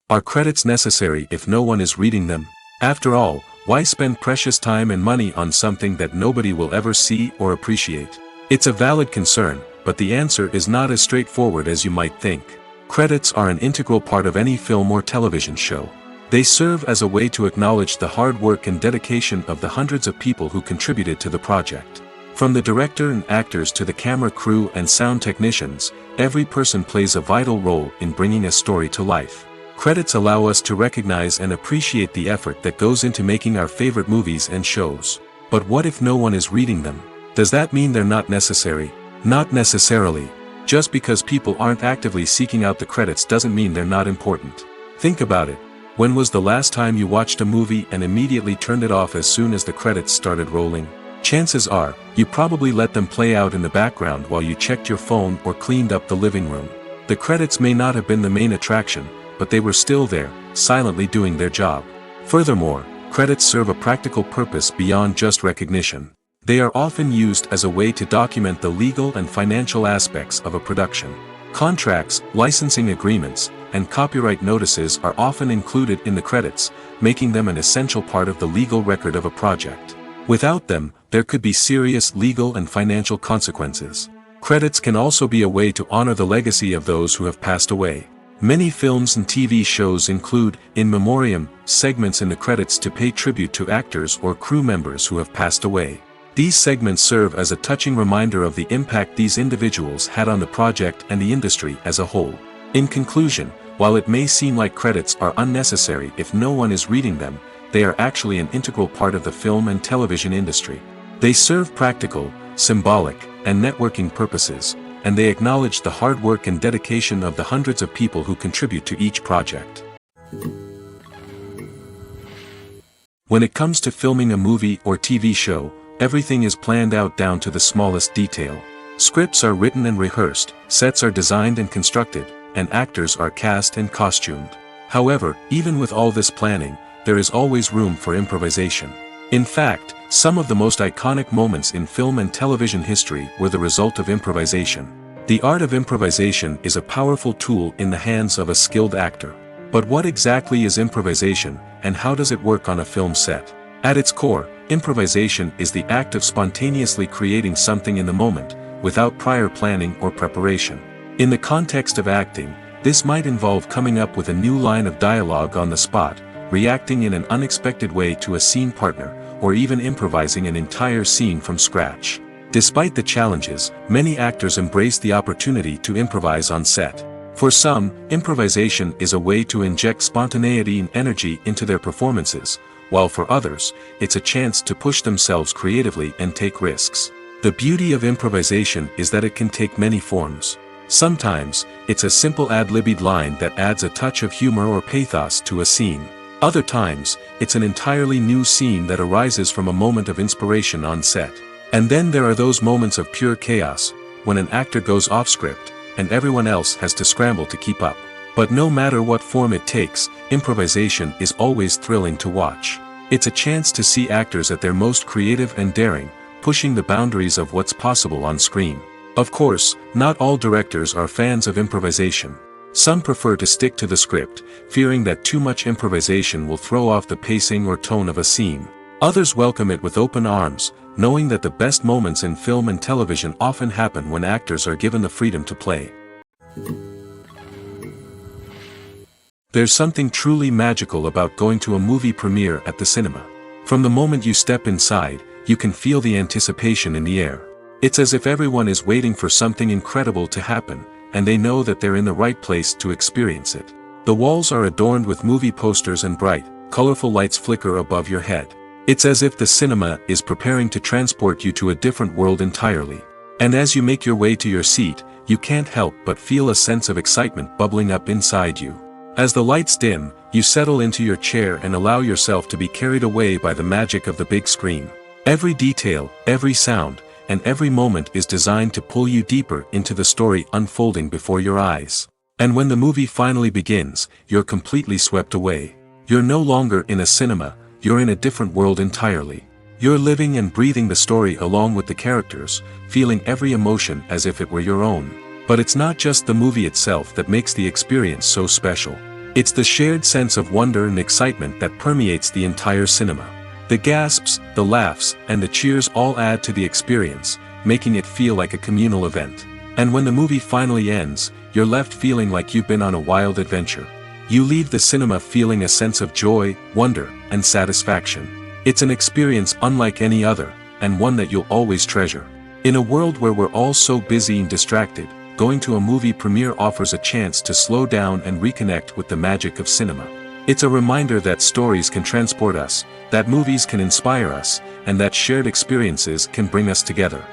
Are credits necessary if no one is reading them? After all, why spend precious time and money on something that nobody will ever see or appreciate? It's a valid concern, but the answer is not as straightforward as you might think. Credits are an integral part of any film or television show. They serve as a way to acknowledge the hard work and dedication of the hundreds of people who contributed to the project. From the director and actors to the camera crew and sound technicians, every person plays a vital role in bringing a story to life. Credits allow us to recognize and appreciate the effort that goes into making our favorite movies and shows. But what if no one is reading them? Does that mean they're not necessary? Not necessarily. Just because people aren't actively seeking out the credits doesn't mean they're not important. Think about it. When was the last time you watched a movie and immediately turned it off as soon as the credits started rolling? Chances are, you probably let them play out in the background while you checked your phone or cleaned up the living room. The credits may not have been the main attraction, but they were still there, silently doing their job. Furthermore, credits serve a practical purpose beyond just recognition. They are often used as a way to document the legal and financial aspects of a production. Contracts, licensing agreements, and copyright notices are often included in the credits, making them an essential part of the legal record of a project. Without them, there could be serious legal and financial consequences. Credits can also be a way to honor the legacy of those who have passed away. Many films and TV shows include, in memoriam, segments in the credits to pay tribute to actors or crew members who have passed away. These segments serve as a touching reminder of the impact these individuals had on the project and the industry as a whole. In conclusion, while it may seem like credits are unnecessary if no one is reading them, they are actually an integral part of the film and television industry. They serve practical, symbolic, and networking purposes, and they acknowledge the hard work and dedication of the hundreds of people who contribute to each project. When it comes to filming a movie or TV show, everything is planned out down to the smallest detail. Scripts are written and rehearsed, sets are designed and constructed, and actors are cast and costumed. However, even with all this planning, there is always room for improvisation. In fact, some of the most iconic moments in film and television history were the result of improvisation. The art of improvisation is a powerful tool in the hands of a skilled actor. But what exactly is improvisation, and how does it work on a film set? At its core, improvisation is the act of spontaneously creating something in the moment, without prior planning or preparation. In the context of acting, this might involve coming up with a new line of dialogue on the spot, reacting in an unexpected way to a scene partner, or even improvising an entire scene from scratch. Despite the challenges, many actors embrace the opportunity to improvise on set. For some, improvisation is a way to inject spontaneity and energy into their performances, while for others, it's a chance to push themselves creatively and take risks. The beauty of improvisation is that it can take many forms. Sometimes, it's a simple ad-libbed line that adds a touch of humor or pathos to a scene. Other times, it's an entirely new scene that arises from a moment of inspiration on set. And then there are those moments of pure chaos, when an actor goes off script, and everyone else has to scramble to keep up. But no matter what form it takes, improvisation is always thrilling to watch. It's a chance to see actors at their most creative and daring, pushing the boundaries of what's possible on screen. Of course, not all directors are fans of improvisation. Some prefer to stick to the script, fearing that too much improvisation will throw off the pacing or tone of a scene. Others welcome it with open arms, knowing that the best moments in film and television often happen when actors are given the freedom to play. There's something truly magical about going to a movie premiere at the cinema. From the moment you step inside, you can feel the anticipation in the air. It's as if everyone is waiting for something incredible to happen, and they know that they're in the right place to experience it. The walls are adorned with movie posters and bright, colorful lights flicker above your head. It's as if the cinema is preparing to transport you to a different world entirely. And as you make your way to your seat, you can't help but feel a sense of excitement bubbling up inside you. As the lights dim, you settle into your chair and allow yourself to be carried away by the magic of the big screen. Every detail, every sound, and every moment is designed to pull you deeper into the story unfolding before your eyes. And when the movie finally begins, you're completely swept away. You're no longer in a cinema, you're in a different world entirely. You're living and breathing the story along with the characters, feeling every emotion as if it were your own. But it's not just the movie itself that makes the experience so special. It's the shared sense of wonder and excitement that permeates the entire cinema. The gasps, the laughs, and the cheers all add to the experience, making it feel like a communal event. And when the movie finally ends, you're left feeling like you've been on a wild adventure. You leave the cinema feeling a sense of joy, wonder, and satisfaction. It's an experience unlike any other, and one that you'll always treasure. In a world where we're all so busy and distracted, going to a movie premiere offers a chance to slow down and reconnect with the magic of cinema. It's a reminder that stories can transport us, that movies can inspire us, and that shared experiences can bring us together.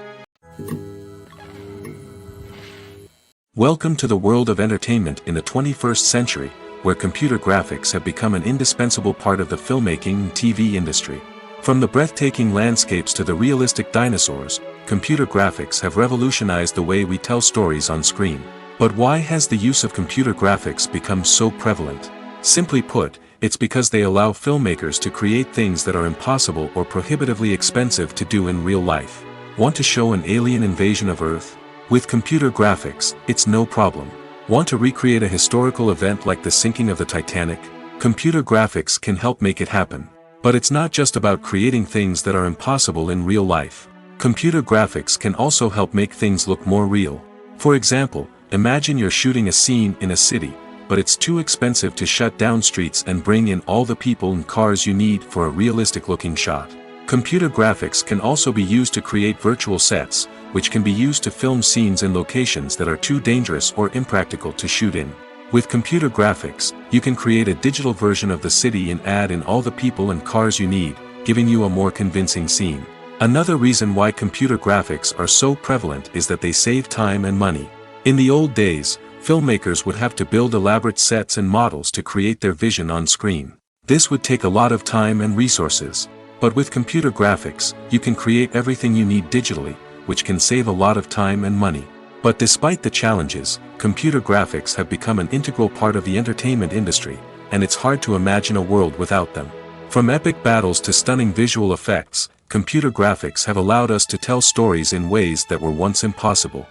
Welcome to the world of entertainment in the 21st century, where computer graphics have become an indispensable part of the filmmaking and TV industry. From the breathtaking landscapes to the realistic dinosaurs, computer graphics have revolutionized the way we tell stories on screen. But why has the use of computer graphics become so prevalent? Simply put, it's because they allow filmmakers to create things that are impossible or prohibitively expensive to do in real life. Want to show an alien invasion of Earth? With computer graphics, it's no problem. Want to recreate a historical event like the sinking of the Titanic? Computer graphics can help make it happen. But it's not just about creating things that are impossible in real life. Computer graphics can also help make things look more real. For example, imagine you're shooting a scene in a city, but it's too expensive to shut down streets and bring in all the people and cars you need for a realistic-looking shot. Computer graphics can also be used to create virtual sets, which can be used to film scenes in locations that are too dangerous or impractical to shoot in. With computer graphics, you can create a digital version of the city and add in all the people and cars you need, giving you a more convincing scene. Another reason why computer graphics are so prevalent is that they save time and money. In the old days, filmmakers would have to build elaborate sets and models to create their vision on screen. This would take a lot of time and resources. But with computer graphics, you can create everything you need digitally, which can save a lot of time and money. But despite the challenges, computer graphics have become an integral part of the entertainment industry, and it's hard to imagine a world without them. From epic battles to stunning visual effects, computer graphics have allowed us to tell stories in ways that were once impossible.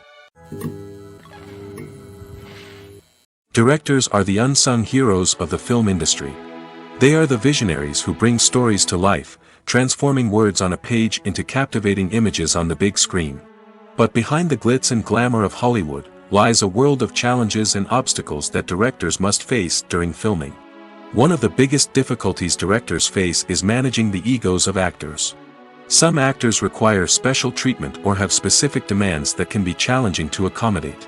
Directors are the unsung heroes of the film industry. They are the visionaries who bring stories to life, transforming words on a page into captivating images on the big screen. But behind the glitz and glamour of Hollywood, lies a world of challenges and obstacles that directors must face during filming. One of the biggest difficulties directors face is managing the egos of actors. Some actors require special treatment or have specific demands that can be challenging to accommodate.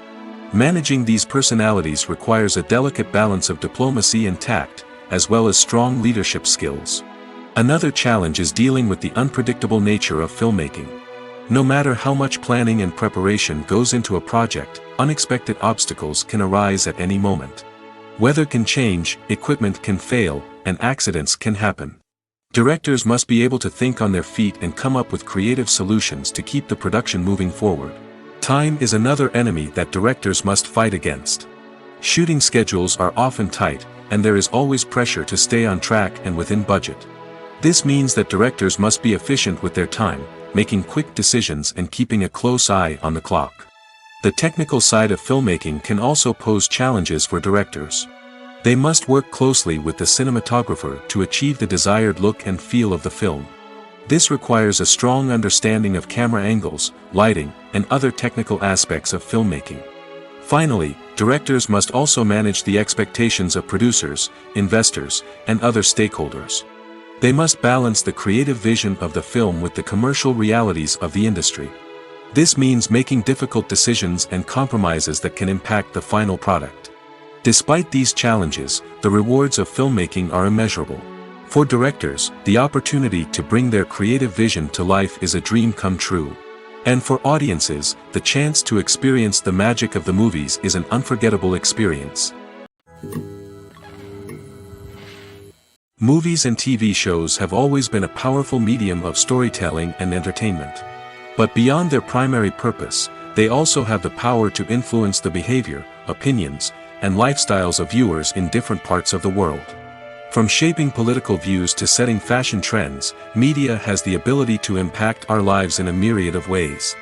Managing these personalities requires a delicate balance of diplomacy and tact, as well as strong leadership skills. Another challenge is dealing with the unpredictable nature of filmmaking. No matter how much planning and preparation goes into a project, unexpected obstacles can arise at any moment. Weather can change, equipment can fail, and accidents can happen. Directors must be able to think on their feet and come up with creative solutions to keep the production moving forward. Time is another enemy that directors must fight against. Shooting schedules are often tight, and there is always pressure to stay on track and within budget. This means that directors must be efficient with their time, making quick decisions and keeping a close eye on the clock. The technical side of filmmaking can also pose challenges for directors. They must work closely with the cinematographer to achieve the desired look and feel of the film. This requires a strong understanding of camera angles, lighting, and other technical aspects of filmmaking. Finally, directors must also manage the expectations of producers, investors, and other stakeholders. They must balance the creative vision of the film with the commercial realities of the industry. This means making difficult decisions and compromises that can impact the final product. Despite these challenges, the rewards of filmmaking are immeasurable. For directors, the opportunity to bring their creative vision to life is a dream come true. And for audiences, the chance to experience the magic of the movies is an unforgettable experience. Movies and TV shows have always been a powerful medium of storytelling and entertainment. But beyond their primary purpose, they also have the power to influence the behavior, opinions, and lifestyles of viewers in different parts of the world. From shaping political views to setting fashion trends, media has the ability to impact our lives in a myriad of ways.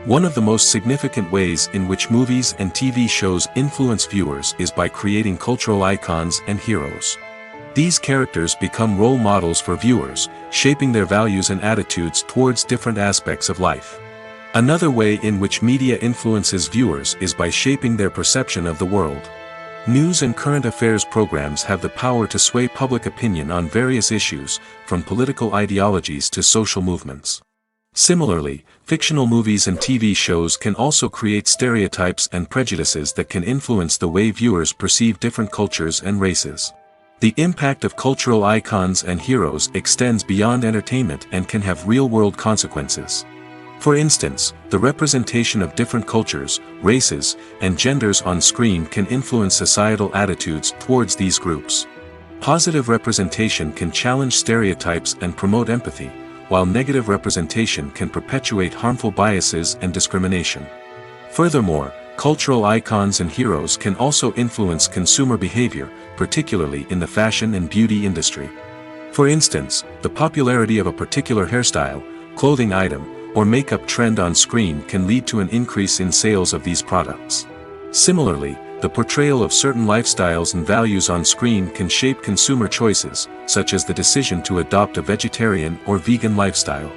One of the most significant ways in which movies and TV shows influence viewers is by creating cultural icons and heroes. These characters become role models for viewers, shaping their values and attitudes towards different aspects of life. Another way in which media influences viewers is by shaping their perception of the world. News and current affairs programs have the power to sway public opinion on various issues, from political ideologies to social movements. Similarly, fictional movies and TV shows can also create stereotypes and prejudices that can influence the way viewers perceive different cultures and races. The impact of cultural icons and heroes extends beyond entertainment and can have real-world consequences. For instance, the representation of different cultures, races, and genders on screen can influence societal attitudes towards these groups. Positive representation can challenge stereotypes and promote empathy, while negative representation can perpetuate harmful biases and discrimination. Furthermore, cultural icons and heroes can also influence consumer behavior, particularly in the fashion and beauty industry. For instance, the popularity of a particular hairstyle, clothing item, or makeup trend on screen can lead to an increase in sales of these products. Similarly, the portrayal of certain lifestyles and values on screen can shape consumer choices, such as the decision to adopt a vegetarian or vegan lifestyle.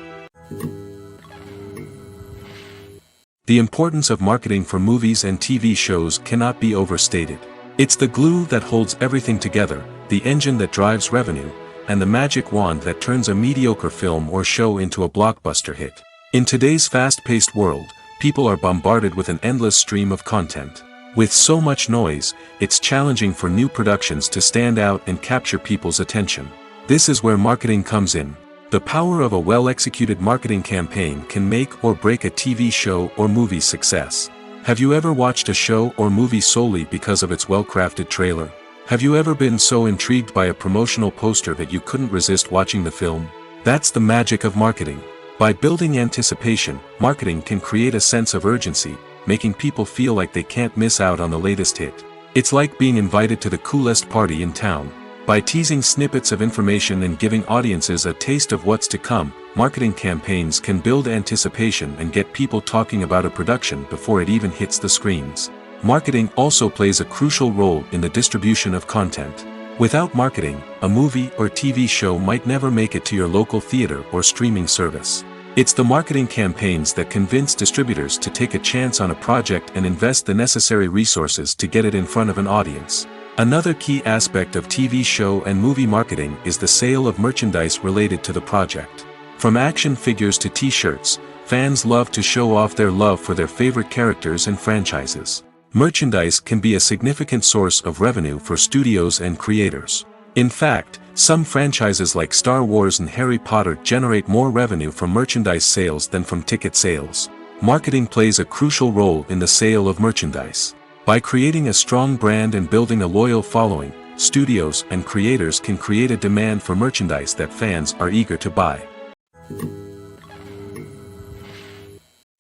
The importance of marketing for movies and TV shows cannot be overstated. It's the glue that holds everything together, the engine that drives revenue, and the magic wand that turns a mediocre film or show into a blockbuster hit. In today's fast-paced world, people are bombarded with an endless stream of content. With so much noise, it's challenging for new productions to stand out and capture people's attention. This is where marketing comes in. The power of a well-executed marketing campaign can make or break a TV show or movie's success. Have you ever watched a show or movie solely because of its well-crafted trailer? Have you ever been so intrigued by a promotional poster that you couldn't resist watching the film? That's the magic of marketing. By building anticipation, marketing can create a sense of urgency, making people feel like they can't miss out on the latest hit. It's like being invited to the coolest party in town. By teasing snippets of information and giving audiences a taste of what's to come, marketing campaigns can build anticipation and get people talking about a production before it even hits the screens. Marketing also plays a crucial role in the distribution of content. Without marketing, a movie or TV show might never make it to your local theater or streaming service. It's the marketing campaigns that convince distributors to take a chance on a project and invest the necessary resources to get it in front of an audience. Another key aspect of TV show and movie marketing is the sale of merchandise related to the project. From action figures to t-shirts, fans love to show off their love for their favorite characters and franchises. Merchandise can be a significant source of revenue for studios and creators. In fact, some franchises like Star Wars and Harry Potter generate more revenue from merchandise sales than from ticket sales. Marketing plays a crucial role in the sale of merchandise. By creating a strong brand and building a loyal following, studios and creators can create a demand for merchandise that fans are eager to buy.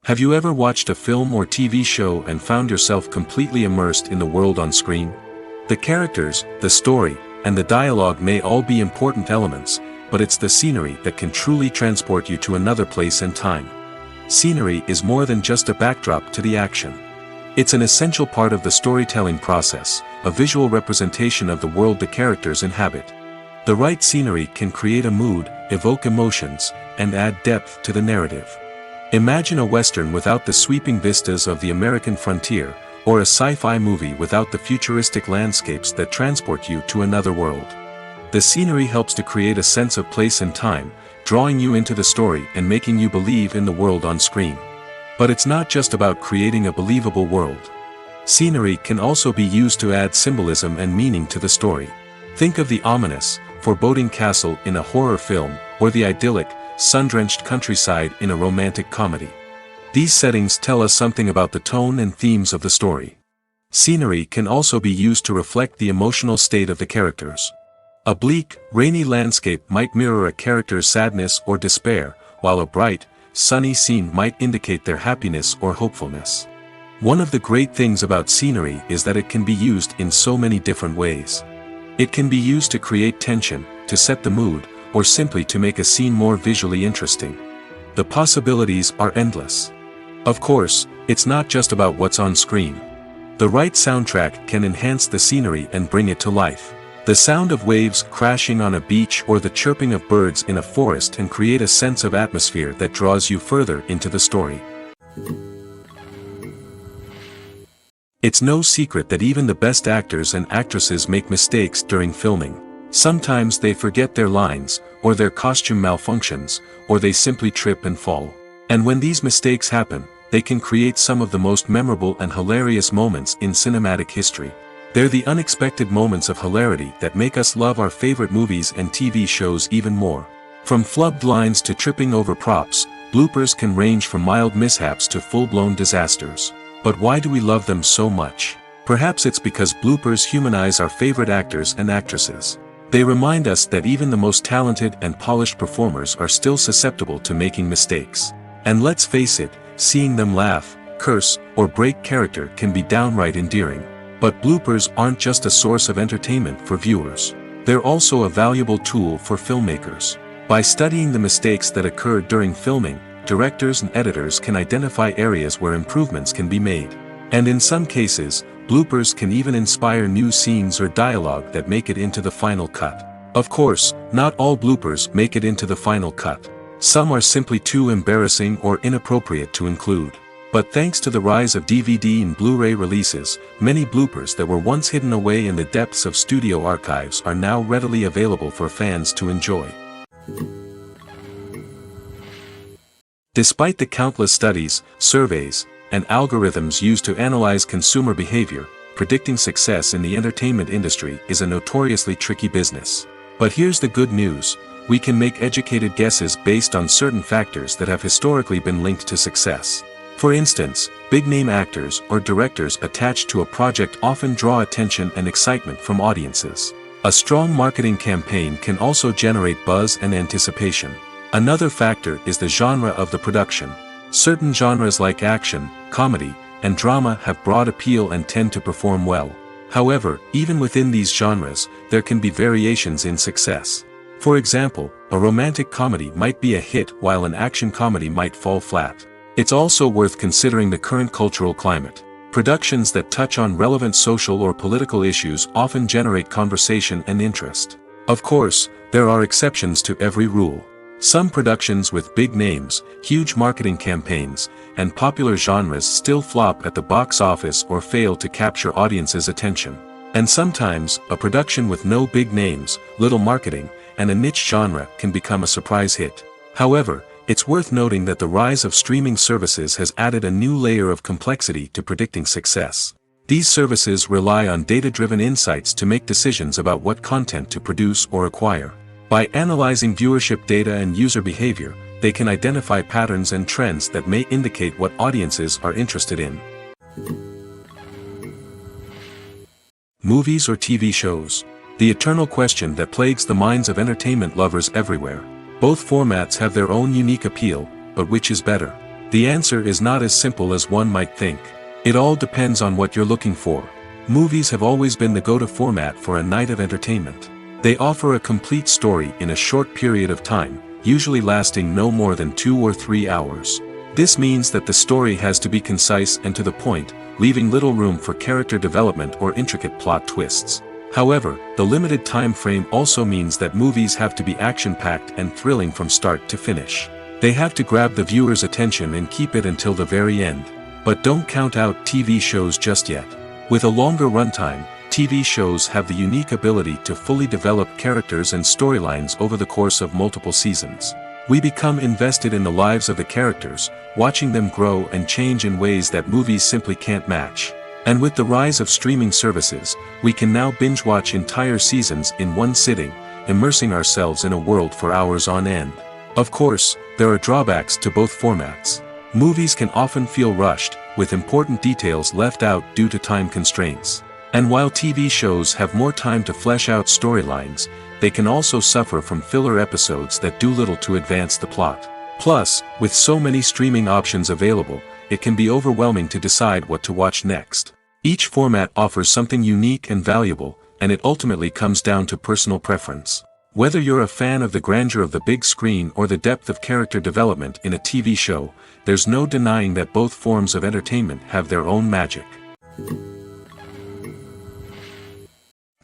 Have you ever watched a film or TV show and found yourself completely immersed in the world on screen? The characters, the story, and the dialogue may all be important elements, but it's the scenery that can truly transport you to another place and time. Scenery is more than just a backdrop to the action. It's an essential part of the storytelling process, a visual representation of the world the characters inhabit. The right scenery can create a mood, evoke emotions, and add depth to the narrative. Imagine a Western without the sweeping vistas of the American frontier, or a sci-fi movie without the futuristic landscapes that transport you to another world. The scenery helps to create a sense of place and time, drawing you into the story and making you believe in the world on screen. But it's not just about creating a believable world. Scenery can also be used to add symbolism and meaning to the story. Think of the ominous, foreboding castle in a horror film, or the idyllic, sun-drenched countryside in a romantic comedy. These settings tell us something about the tone and themes of the story. Scenery can also be used to reflect the emotional state of the characters. A bleak, rainy landscape might mirror a character's sadness or despair, while a bright, sunny scene might indicate their happiness or hopefulness. One of the great things about scenery is that it can be used in so many different ways. It can be used to create tension, to set the mood, or simply to make a scene more visually interesting. The possibilities are endless. Of course, it's not just about what's on screen. The right soundtrack can enhance the scenery and bring it to life. The sound of waves crashing on a beach or the chirping of birds in a forest can create a sense of atmosphere that draws you further into the story. It's no secret that even the best actors and actresses make mistakes during filming. Sometimes they forget their lines, or their costume malfunctions, or they simply trip and fall. And when these mistakes happen, they can create some of the most memorable and hilarious moments in cinematic history. They're the unexpected moments of hilarity that make us love our favorite movies and TV shows even more. From flubbed lines to tripping over props, bloopers can range from mild mishaps to full-blown disasters. But why do we love them so much? Perhaps it's because bloopers humanize our favorite actors and actresses. They remind us that even the most talented and polished performers are still susceptible to making mistakes. And let's face it, seeing them laugh, curse, or break character can be downright endearing. But bloopers aren't just a source of entertainment for viewers. They're also a valuable tool for filmmakers. By studying the mistakes that occurred during filming, directors and editors can identify areas where improvements can be made. And in some cases, bloopers can even inspire new scenes or dialogue that make it into the final cut. Of course, not all bloopers make it into the final cut. Some are simply too embarrassing or inappropriate to include. But thanks to the rise of DVD and Blu-ray releases, many bloopers that were once hidden away in the depths of studio archives are now readily available for fans to enjoy. Despite the countless studies, surveys, and algorithms used to analyze consumer behavior, predicting success in the entertainment industry is a notoriously tricky business. But here's the good news: we can make educated guesses based on certain factors that have historically been linked to success. For instance, big-name actors or directors attached to a project often draw attention and excitement from audiences. A strong marketing campaign can also generate buzz and anticipation. Another factor is the genre of the production. Certain genres like action, comedy, and drama have broad appeal and tend to perform well. However, even within these genres, there can be variations in success. For example, a romantic comedy might be a hit while an action comedy might fall flat. It's also worth considering the current cultural climate. Productions that touch on relevant social or political issues often generate conversation and interest. Of course, there are exceptions to every rule. Some productions with big names, huge marketing campaigns, and popular genres still flop at the box office or fail to capture audiences' attention. And sometimes, a production with no big names, little marketing, and a niche genre can become a surprise hit. However, it's worth noting that the rise of streaming services has added a new layer of complexity to predicting success. These services rely on data-driven insights to make decisions about what content to produce or acquire. By analyzing viewership data and user behavior, they can identify patterns and trends that may indicate what audiences are interested in. Movies or TV shows? The eternal question that plagues the minds of entertainment lovers everywhere. Both formats have their own unique appeal, but which is better? The answer is not as simple as one might think. It all depends on what you're looking for. Movies have always been the go-to format for a night of entertainment. They offer a complete story in a short period of time, usually lasting no more than 2 or 3 hours. This means that the story has to be concise and to the point, leaving little room for character development or intricate plot twists. However, the limited time frame also means that movies have to be action-packed and thrilling from start to finish. They have to grab the viewer's attention and keep it until the very end. But don't count out TV shows just yet. With a longer runtime, TV shows have the unique ability to fully develop characters and storylines over the course of multiple seasons. We become invested in the lives of the characters, watching them grow and change in ways that movies simply can't match. And with the rise of streaming services, we can now binge-watch entire seasons in one sitting, immersing ourselves in a world for hours on end. Of course, there are drawbacks to both formats. Movies can often feel rushed, with important details left out due to time constraints. And while TV shows have more time to flesh out storylines, they can also suffer from filler episodes that do little to advance the plot. Plus, with so many streaming options available, it can be overwhelming to decide what to watch next. Each format offers something unique and valuable, and it ultimately comes down to personal preference. Whether you're a fan of the grandeur of the big screen or the depth of character development in a TV show, there's no denying that both forms of entertainment have their own magic.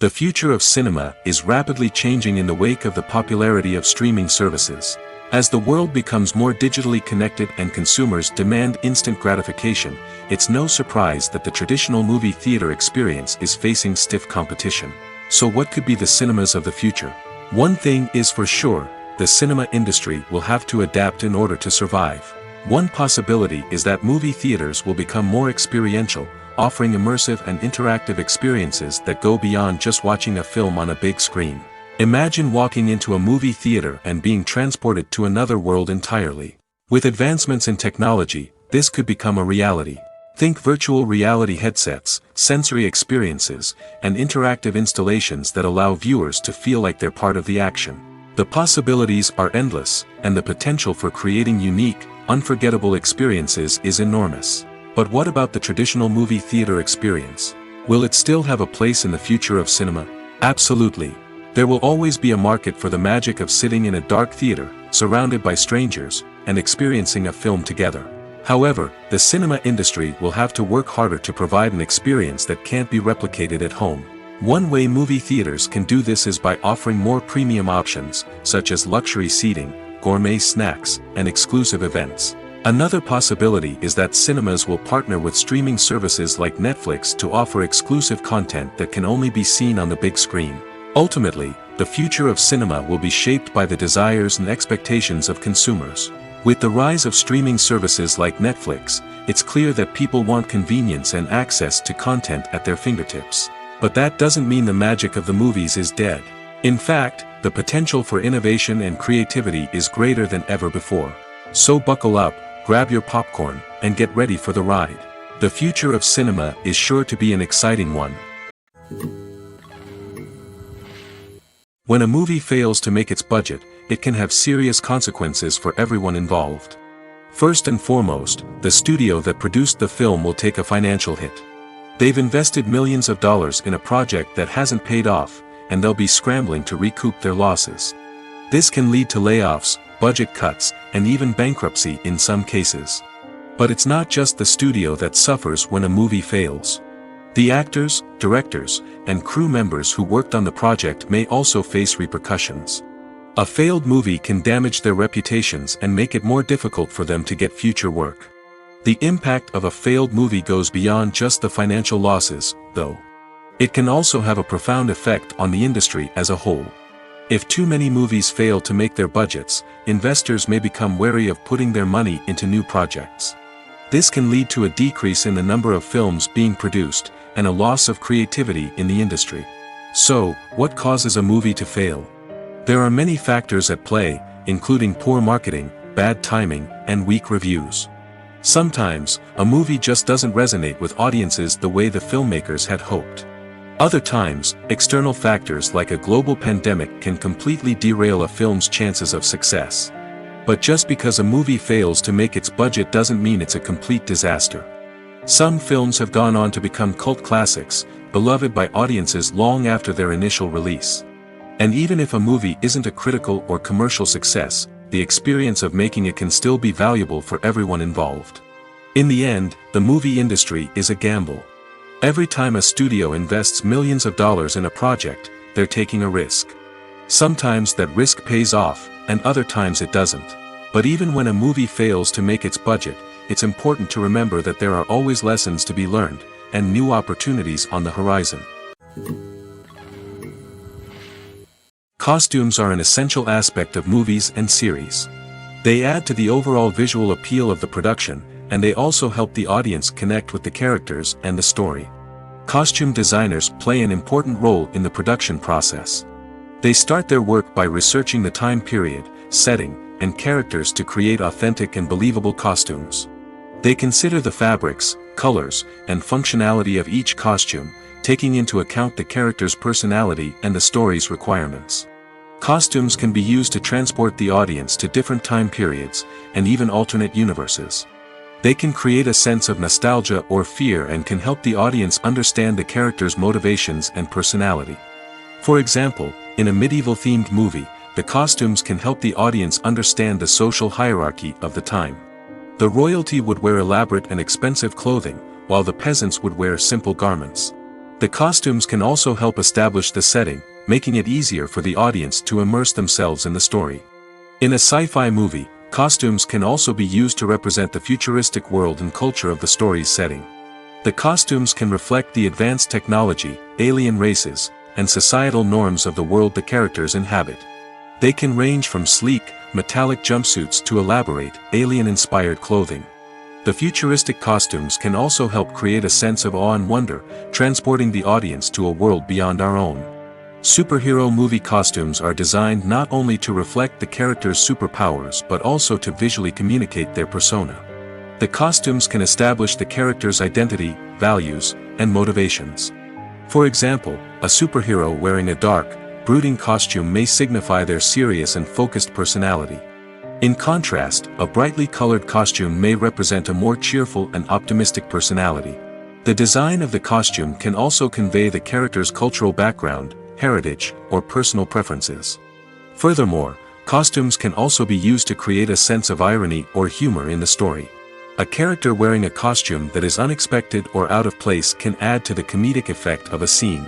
The future of cinema is rapidly changing in the wake of the popularity of streaming services. As the world becomes more digitally connected and consumers demand instant gratification, it's no surprise that the traditional movie theater experience is facing stiff competition. So what could be the cinemas of the future? One thing is for sure, the cinema industry will have to adapt in order to survive. One possibility is that movie theaters will become more experiential, offering immersive and interactive experiences that go beyond just watching a film on a big screen. Imagine walking into a movie theater and being transported to another world entirely. With advancements in technology, this could become a reality. Think virtual reality headsets, sensory experiences, and interactive installations that allow viewers to feel like they're part of the action. The possibilities are endless, and the potential for creating unique, unforgettable experiences is enormous. But what about the traditional movie theater experience? Will it still have a place in the future of cinema? Absolutely. There will always be a market for the magic of sitting in a dark theater, surrounded by strangers, and experiencing a film together. However, the cinema industry will have to work harder to provide an experience that can't be replicated at home. One way movie theaters can do this is by offering more premium options, such as luxury seating, gourmet snacks, and exclusive events. Another possibility is that cinemas will partner with streaming services like Netflix to offer exclusive content that can only be seen on the big screen. Ultimately, the future of cinema will be shaped by the desires and expectations of consumers. With the rise of streaming services like Netflix, it's clear that people want convenience and access to content at their fingertips. But that doesn't mean the magic of the movies is dead. In fact, the potential for innovation and creativity is greater than ever before. So buckle up, grab your popcorn, and get ready for the ride. The future of cinema is sure to be an exciting one. When a movie fails to make its budget, it can have serious consequences for everyone involved. First and foremost, the studio that produced the film will take a financial hit. They've invested millions of dollars in a project that hasn't paid off, and they'll be scrambling to recoup their losses. This can lead to layoffs, budget cuts, and even bankruptcy in some cases. But it's not just the studio that suffers when a movie fails. The actors, directors, and crew members who worked on the project may also face repercussions. A failed movie can damage their reputations and make it more difficult for them to get future work. The impact of a failed movie goes beyond just the financial losses, though. It can also have a profound effect on the industry as a whole. If too many movies fail to make their budgets, investors may become wary of putting their money into new projects. This can lead to a decrease in the number of films being produced, and a loss of creativity in the industry. So, what causes a movie to fail? There are many factors at play, including poor marketing, bad timing, and weak reviews. Sometimes, a movie just doesn't resonate with audiences the way the filmmakers had hoped. Other times, external factors like a global pandemic can completely derail a film's chances of success. But just because a movie fails to make its budget doesn't mean it's a complete disaster. Some films have gone on to become cult classics, beloved by audiences long after their initial release. And even if a movie isn't a critical or commercial success, the experience of making it can still be valuable for everyone involved. In the end, the movie industry is a gamble. Every time a studio invests millions of dollars in a project, they're taking a risk. Sometimes that risk pays off, and other times it doesn't. But even when a movie fails to make its budget, it's important to remember that there are always lessons to be learned, and new opportunities on the horizon. Costumes are an essential aspect of movies and series. They add to the overall visual appeal of the production, and they also help the audience connect with the characters and the story. Costume designers play an important role in the production process. They start their work by researching the time period, setting, and characters to create authentic and believable costumes. They consider the fabrics, colors, and functionality of each costume, taking into account the character's personality and the story's requirements. Costumes can be used to transport the audience to different time periods, and even alternate universes. They can create a sense of nostalgia or fear and can help the audience understand the character's motivations and personality. For example, in a medieval-themed movie, the costumes can help the audience understand the social hierarchy of the time. The royalty would wear elaborate and expensive clothing, while the peasants would wear simple garments. The costumes can also help establish the setting, making it easier for the audience to immerse themselves in the story. In a sci-fi movie, costumes can also be used to represent the futuristic world and culture of the story's setting. The costumes can reflect the advanced technology, alien races, and societal norms of the world the characters inhabit. They can range from sleek, metallic jumpsuits to elaborate, alien-inspired clothing. The futuristic costumes can also help create a sense of awe and wonder, transporting the audience to a world beyond our own. Superhero movie costumes are designed not only to reflect the character's superpowers but also to visually communicate their persona. The costumes can establish the character's identity, values, and motivations. For example, a superhero wearing a dark, brooding costume may signify their serious and focused personality. In contrast, a brightly colored costume may represent a more cheerful and optimistic personality. The design of the costume can also convey the character's cultural background, heritage, or personal preferences. Furthermore, costumes can also be used to create a sense of irony or humor in the story. A character wearing a costume that is unexpected or out of place can add to the comedic effect of a scene.